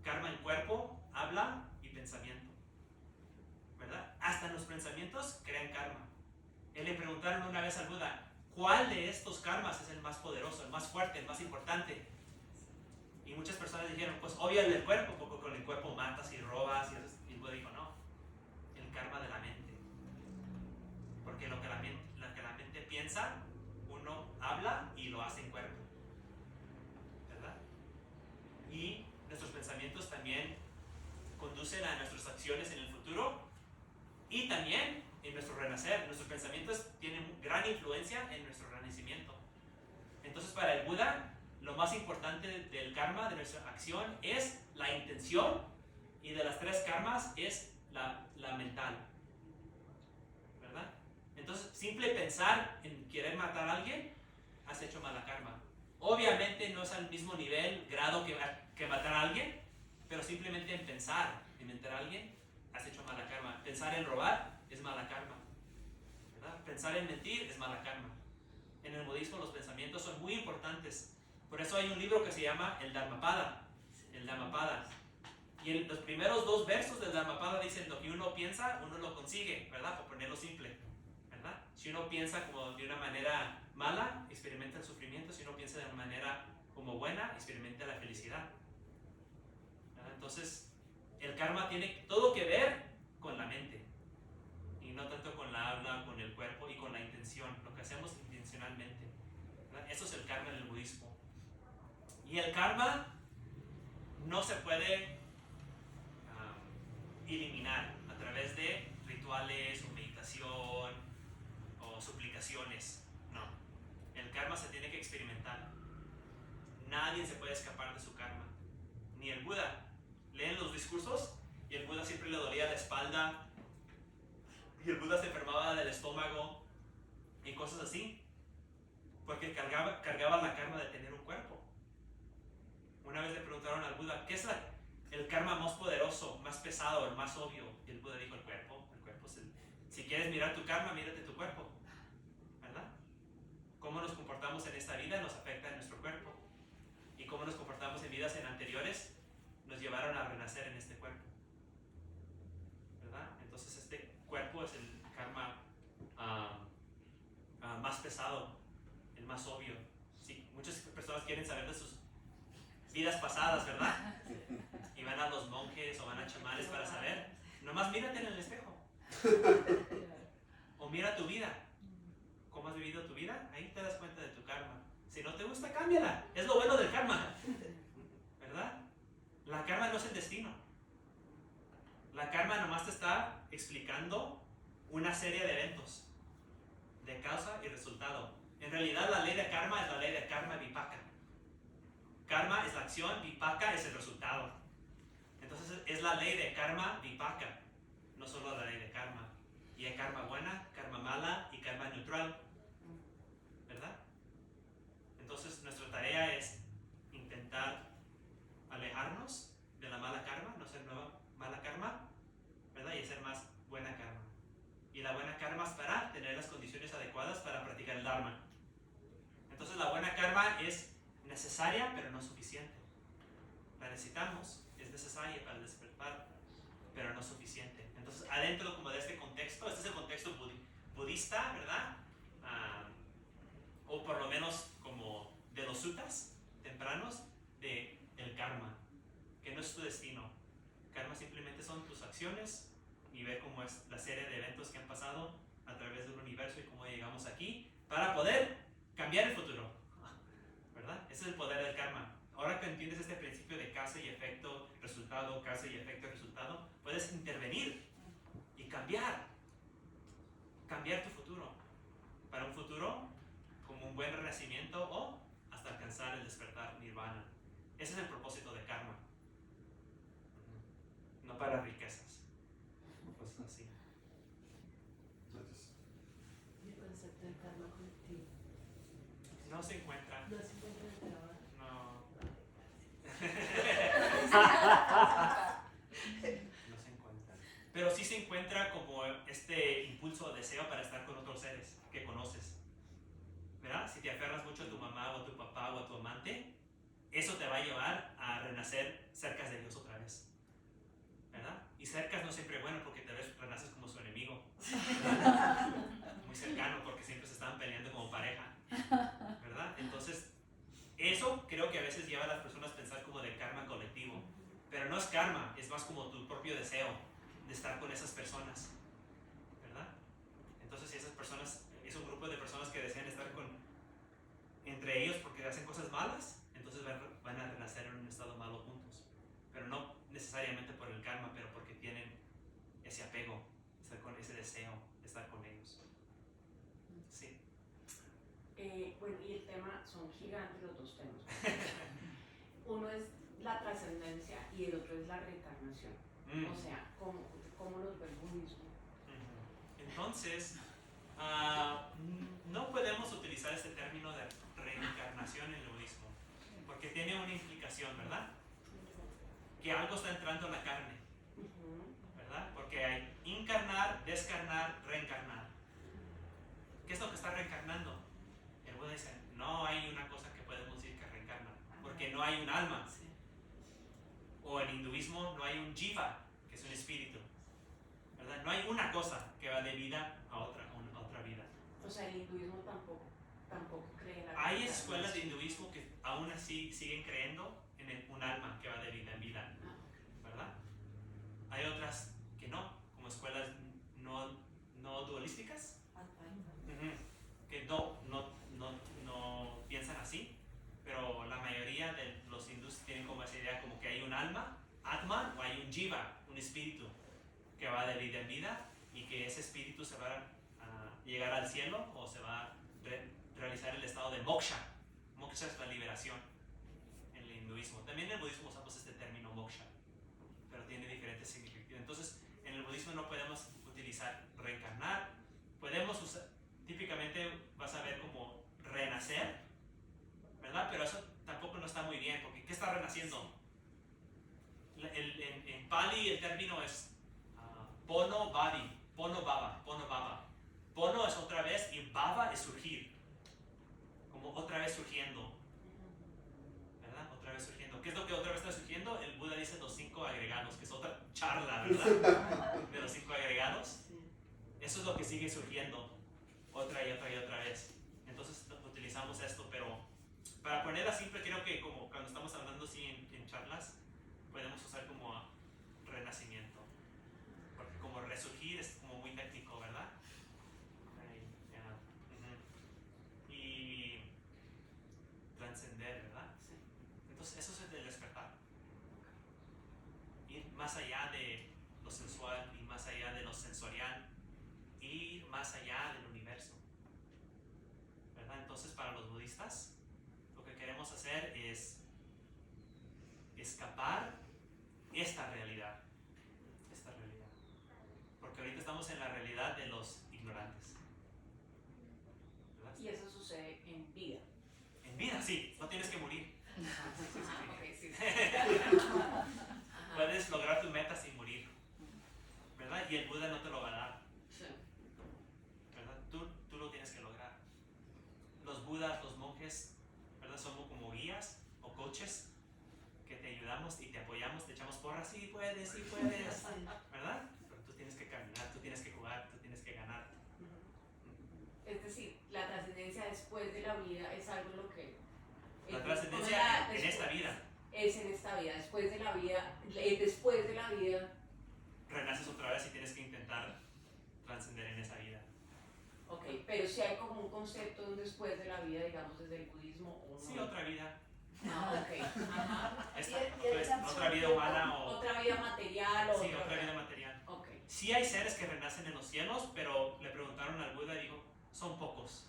[SPEAKER 1] Karma en cuerpo, habla y pensamiento, ¿verdad? Hasta los pensamientos crean karma. Le preguntaron una vez al Buda, ¿cuál de estos karmas es el más poderoso, el más fuerte, el más importante? Y muchas personas dijeron, pues obvio el del cuerpo, porque con el cuerpo matas y robas. Y el Buda dijo, no, el karma de la mente. Porque lo que la mente piensa, uno habla y lo hace en cuerpo, ¿verdad? Y nuestros pensamientos también conducen a nuestras acciones en el futuro y también en nuestro renacer. Nuestros pensamientos tienen gran influencia en nuestro renacimiento. Entonces, para el Buda, lo más importante del karma, de nuestra acción, es la intención, y de las 3 karmas es la mental, ¿verdad? Entonces, simple pensar en querer matar a alguien, has hecho mala karma. Obviamente no es al mismo nivel, grado que matar a alguien, pero simplemente en pensar en matar a alguien, has hecho mala karma. Pensar en robar es mala karma, ¿verdad? Pensar en mentir es mala karma. En el budismo los pensamientos son muy importantes. Por eso hay un libro que se llama el Dhammapada. El Dhammapada. Y los primeros 2 versos del Dhammapada dicen, lo que uno piensa, uno lo consigue, ¿verdad? Por ponerlo simple, ¿verdad? Si uno piensa como de una manera mala, experimenta el sufrimiento. Si uno piensa de una manera como buena, experimenta la felicidad, ¿verdad? Entonces, el karma tiene todo que ver con la mente, y no tanto con la habla, con el cuerpo y con la intención, lo que hacemos intencionalmente, ¿verdad? Eso es el karma en el budismo. Y el karma no se puede eliminar a través de rituales o meditación o suplicaciones. No. El karma se tiene que experimentar. Nadie se puede escapar de su karma. Ni el Buda. Leen los discursos y el Buda siempre le dolía la espalda, y el Buda se enfermaba del estómago y cosas así, porque cargaba la karma de tener un cuerpo. Una vez le preguntaron al Buda, ¿qué es el karma más poderoso, más pesado, el más obvio? Y el Buda dijo, el cuerpo. El cuerpo es si quieres mirar tu karma, mírate tu cuerpo. ¿Verdad? Cómo nos comportamos en esta vida nos afecta en nuestro cuerpo. Y cómo nos comportamos en vidas anteriores nos llevaron a renacer en este cuerpo. ¿Verdad? Entonces este cuerpo es el karma más pesado, el más obvio. Sí, muchas personas quieren saber de sus vidas pasadas, ¿verdad? Y van a los monjes o van a chamanes para saber. Nomás mírate en el espejo. O mira tu vida. ¿Cómo has vivido tu vida? Ahí te das cuenta de tu karma. Si no te gusta, cámbiala. Es lo bueno del karma. ¿Verdad? La karma no es el destino. La karma nomás te está explicando una serie de eventos de causa y resultado. En realidad la ley de karma es la ley de karma vipaka. Karma es la acción, vipaka es el resultado. Entonces es la ley de karma vipaka, no solo la ley de karma. Y hay karma buena, karma mala y karma neutral. ¿Verdad? Entonces nuestra tarea es intentar alejarnos de la mala karma, no ser nueva mala karma, ¿verdad? Y hacer más buena karma. Y la buena karma es para tener las condiciones adecuadas para practicar el dharma. Entonces la buena karma es necesaria, pero no suficiente. La necesitamos, es necesaria para despertar, pero no suficiente. Entonces adentro como de este contexto, este es el contexto budista, ¿verdad? O por lo menos como de los suttas tempranos del karma, que no es tu destino. Karma simplemente son tus acciones y ver cómo es la serie de eventos que han pasado a través del universo y cómo llegamos aquí para poder cambiar el futuro, ¿verdad? Ese es el poder del karma. Ahora que entiendes este principio de causa y efecto, resultado, causa y efecto, resultado, puedes intervenir y cambiar tu futuro para un futuro como un buen renacimiento o hasta alcanzar el despertar nirvana. Ese es el propósito de karma, no para riquezas, cosas así.
[SPEAKER 2] Gracias.
[SPEAKER 5] Y el concepto de karma colectivo.
[SPEAKER 1] No se encuentra.
[SPEAKER 5] No se encuentra en el trabajo.
[SPEAKER 1] No. No se encuentra. Pero sí se encuentra como este impulso o deseo para estar con otros seres que conoces. ¿Verdad? Si te aferras mucho a tu mamá o a tu papá o a tu amante, eso te va a llevar a renacer cerca de Dios otra vez. ¿Verdad? Y cerca no siempre es bueno porque tal vez renaces como su enemigo. Muy cercano porque siempre se estaban peleando como pareja. ¿Verdad? Entonces, eso creo que a veces lleva a las personas a pensar como de karma colectivo. Pero no es karma, es más como tu propio deseo de estar con esas personas. ¿Verdad? Entonces, si esas personas, es un grupo de personas que desean estar entre ellos porque hacen cosas malas, entonces van a renacer en un estado malo juntos. Pero no necesariamente por el karma, pero porque tienen ese apego, ese deseo de estar con ellos. Sí.
[SPEAKER 6] Bueno, y el tema, son gigantes los dos temas. Uno es la trascendencia y el otro es la reencarnación. O sea, ¿cómo nos ve el budismo?
[SPEAKER 1] Entonces, no podemos utilizar este término de reencarnación en el budismo, porque tiene una implicación, ¿verdad? Que algo está entrando en la carne, ¿verdad? Porque hay encarnar, descarnar, reencarnar. ¿Qué es lo que está reencarnando? El Buda dice, no hay una cosa que podemos decir que reencarna, porque no hay un alma. O en hinduismo no hay un jiva, que es un espíritu, ¿verdad? No hay una cosa que va de vida a otra vida.
[SPEAKER 6] O sea, el hinduismo tampoco cree en la
[SPEAKER 1] Hay
[SPEAKER 6] reencarnación.
[SPEAKER 1] escuelas de hinduismo que aún así siguen creyendo en un alma que va de vida en vida, ¿verdad? Hay otras que no, como escuelas no dualísticas, que no piensan así, pero la mayoría de los hindúes tienen como esa idea como que hay un alma, atman, o hay un jiva, un espíritu que va de vida en vida y que ese espíritu se va a llegar al cielo o se va a realizar el estado de moksha. Moksha es la liberación en el hinduismo. También en el budismo usamos este término moksha, pero tiene diferentes significados. Entonces, en el budismo no podemos utilizar reencarnar, podemos usar, típicamente vas a ver como renacer, ¿verdad? Pero eso tampoco no está muy bien, porque ¿qué está renaciendo? Pono baba. Pono es otra vez y baba es surgir. Como otra vez surgiendo. ¿Verdad? Otra vez surgiendo. ¿Qué es lo que otra vez está surgiendo? El Buda dice los 5 agregados, que es otra charla, ¿verdad? De los 5 agregados. Eso es lo que sigue surgiendo otra y otra vez. Entonces utilizamos esto, pero para ponerla simple, creo que como cuando estamos hablando así en charlas, podemos usar como renacimiento. Porque como resurgir es como muy técnico, ¿verdad? Y trascender, ¿verdad? Entonces eso es el despertar. Ir más allá de lo sensual y más allá de lo sensorial. Ir más allá del universo, ¿verdad? Entonces para los budistas lo que queremos hacer es escapar esta realidad, porque ahorita estamos en la realidad de los ignorantes, ¿verdad?
[SPEAKER 6] Y eso sucede en vida.
[SPEAKER 1] En vida, sí, no tienes que morir.
[SPEAKER 6] Ok, sí.
[SPEAKER 1] Puedes lograr tu meta sin morir, ¿verdad? Y el Buda no te lo va a dar.
[SPEAKER 6] Sí.
[SPEAKER 1] ¿Verdad? Tú lo tienes que lograr. Los budas, los monjes, ¿verdad? Somos como guías o coaches que te ayudamos y te apoyamos, te echamos porras, sí puedes, ¿verdad? Pero tú tienes que caminar, tú tienes que jugar, tú tienes que ganar.
[SPEAKER 6] Es decir, la trascendencia después de la vida es algo en lo que...
[SPEAKER 1] La trascendencia en esta vida.
[SPEAKER 6] Es en esta vida, después de la vida,
[SPEAKER 1] Renaces otra vez y tienes que intentar trascender en esa vida.
[SPEAKER 6] ok, pero si hay como un concepto de un después de la vida, digamos, desde el budismo o no.
[SPEAKER 1] Sí, otra vida.
[SPEAKER 6] Ah, ok. Ajá.
[SPEAKER 1] Otra vida humana o...
[SPEAKER 6] Otra vida material o...
[SPEAKER 1] Sí, otra vida material.
[SPEAKER 6] Ok.
[SPEAKER 1] Sí hay seres que renacen en los cielos, pero le preguntaron al Buda y dijo, son pocos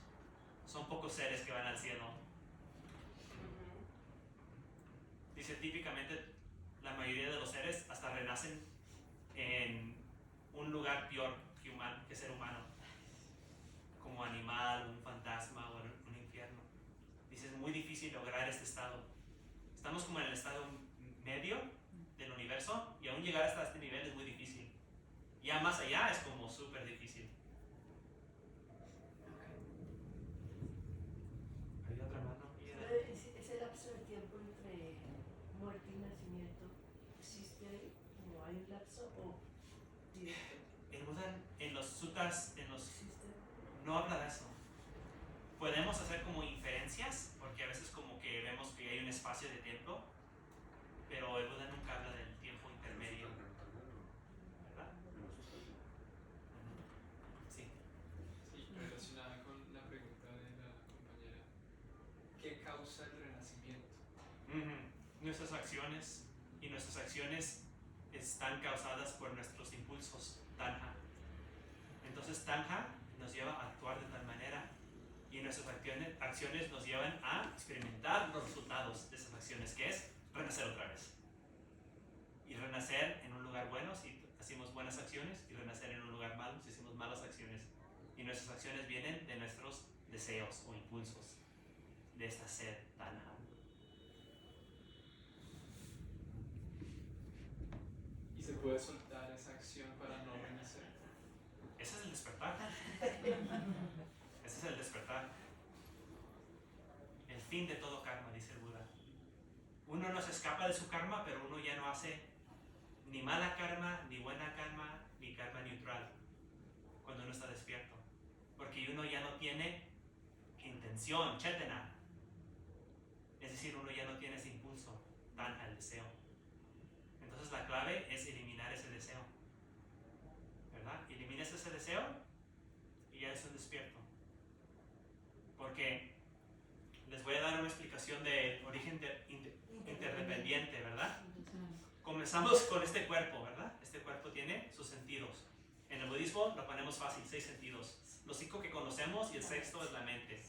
[SPEAKER 1] seres que van al cielo. Dice, típicamente la mayoría de los seres hasta renacen en un lugar peor que ser humano, como animal, un fantasma o un infierno. Dice, es muy difícil lograr este estado. Estamos como en el estado medio del universo y aún llegar hasta este nivel es muy difícil. Ya más allá es como súper difícil. ¿Hay otra mano?
[SPEAKER 5] Ese lapso de tiempo entre muerte y nacimiento, ¿existe ahí? ¿No hay un lapso o directo?
[SPEAKER 1] El Buda en los suttas,
[SPEAKER 5] ¿Existe?
[SPEAKER 1] no habla de eso. Podemos hacer como inferencias, porque a veces como que vemos que hay un espacio de tiempo, pero el Buda nunca habla del tiempo intermedio, ¿verdad? Sí.
[SPEAKER 3] Sí, relacionada con la pregunta de la compañera. ¿Qué causa el renacimiento?
[SPEAKER 1] Nuestras acciones, y nuestras acciones están causadas por nuestros impulsos, tanha. Entonces tanha nos lleva a actuar de tal manera y nuestras acciones nos llevan a experimentar los resultados de esas acciones, que es renacer otra vez. Y renacer en un lugar bueno si hacemos buenas acciones y renacer en un lugar malo si hacemos malas acciones. Y nuestras acciones vienen de nuestros deseos o impulsos, de esta sed tanha.
[SPEAKER 3] ¿Y se puede soltar esa acción para no renacer?
[SPEAKER 1] Ese es el despertar. Ese es el despertar. El fin de todo karma, dice el Buda. Uno no se escapa de su karma, pero uno ya no hace ni mala karma, ni buena karma, ni karma neutral cuando uno está despierto. Porque uno ya no tiene intención, chetana. Es decir, uno ya no tiene ese impulso, tanha, el deseo. Entonces la clave es eliminar ese deseo. ¿Verdad? Eliminas ese deseo y ya es un despierto. Porque les voy a dar una explicación de origen interdependiente, ¿verdad? Comenzamos con este cuerpo, ¿verdad? Este cuerpo tiene sus sentidos. En el budismo lo ponemos fácil, 6 sentidos. Los 5 que conocemos y el sexto es la mente,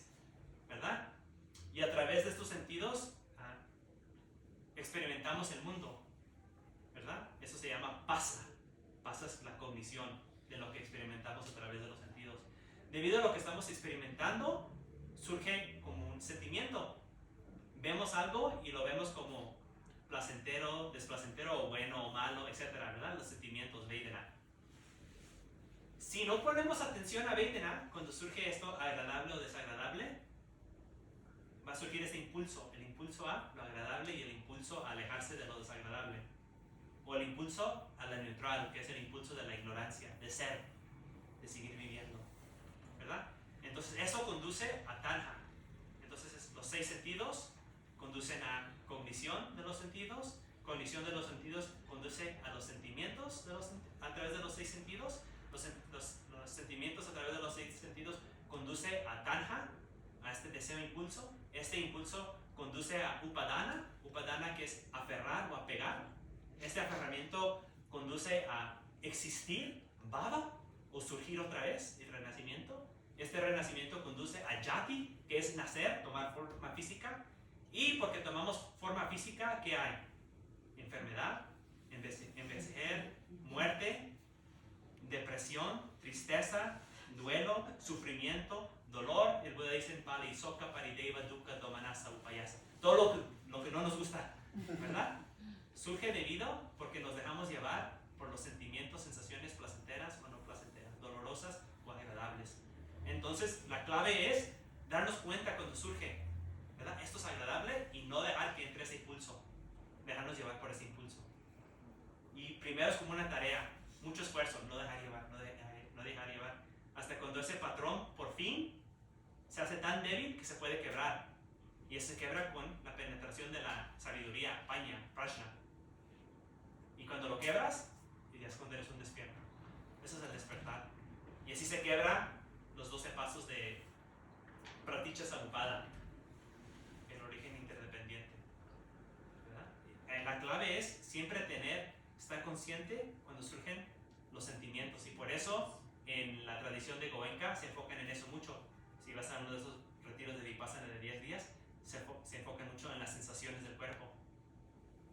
[SPEAKER 1] ¿verdad? Y a través de estos sentidos experimentamos el mundo, ¿verdad? Eso se llama pasa. Pasa es la cognición de lo que experimentamos a través de los sentidos. Debido a lo que estamos experimentando, surge como un sentimiento. Vemos algo y lo vemos como placentero, desplacentero, o bueno o malo, etc., ¿verdad? Los sentimientos, Vedana. Si no ponemos atención a Vedana, cuando surge esto agradable o desagradable, va a surgir este impulso, el impulso a lo agradable y el impulso a alejarse de lo desagradable. O el impulso a la neutral, que es el impulso de la ignorancia, de ser, de seguir viviendo. ¿Verdad? Entonces eso conduce a tanha. Entonces los 6 sentidos conducen a cognición de los sentidos. Cognición de los sentidos conduce a los sentimientos a través de los 6 sentidos. Los sentimientos a través de los 6 sentidos conduce a tanha, a este deseo impulso. Este impulso conduce a upadana, upadana que es aferrar o apegar. Este aferramiento conduce a existir, bhava, o surgir otra vez, el renacimiento. Este renacimiento conduce a yati, que es nacer, tomar forma física. Y porque tomamos forma física, ¿qué hay? Enfermedad, envejecer, muerte, depresión, tristeza, duelo, sufrimiento, dolor. El Buda dice en Pali, Soka parideva dukkha domanasa upayasa. Todo lo que no nos gusta, ¿verdad? Surge debido porque nos dejamos llevar por los sentimientos, sensaciones placenteras o no placenteras, dolorosas o agradables. Entonces, la clave es darnos cuenta cuando surge, ¿verdad? Esto es agradable y no dejar que entre ese impulso, dejarnos llevar por ese impulso. Y primero es como una tarea, mucho esfuerzo, no dejar llevar, no dejar llevar, hasta cuando ese patrón por fin se hace tan débil que se puede quebrar. Y se quebra con la penetración de la sabiduría, paña, prajna. Y cuando lo quebras, ya es cuando eres un despierto. Eso es el despertar. Y así se quebra los 12 pasos de Praticca Samuppada, el origen interdependiente. ¿Verdad? La clave es siempre estar consciente cuando surgen los sentimientos. Y por eso en la tradición de Goenka se enfocan en eso mucho. Si vas a uno de esos retiros de Vipassana de 10 días, se enfocan mucho en las sensaciones del cuerpo.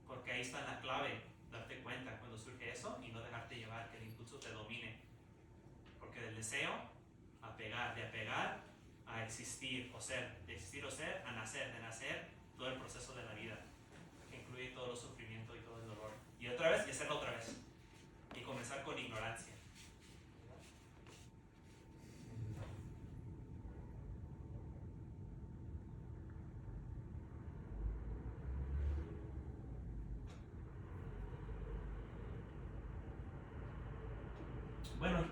[SPEAKER 1] Porque ahí está la clave, darte cuenta cuando surge eso y no dejarte llevar, que el impulso te domine. Porque del deseo a pegar, de apegar a existir o ser, de existir o ser a nacer, de nacer, todo el proceso de la vida, que incluye todo el sufrimiento y todo el dolor. Y otra vez, y hacerlo otra vez. Y comenzar con ignorancia. Bueno,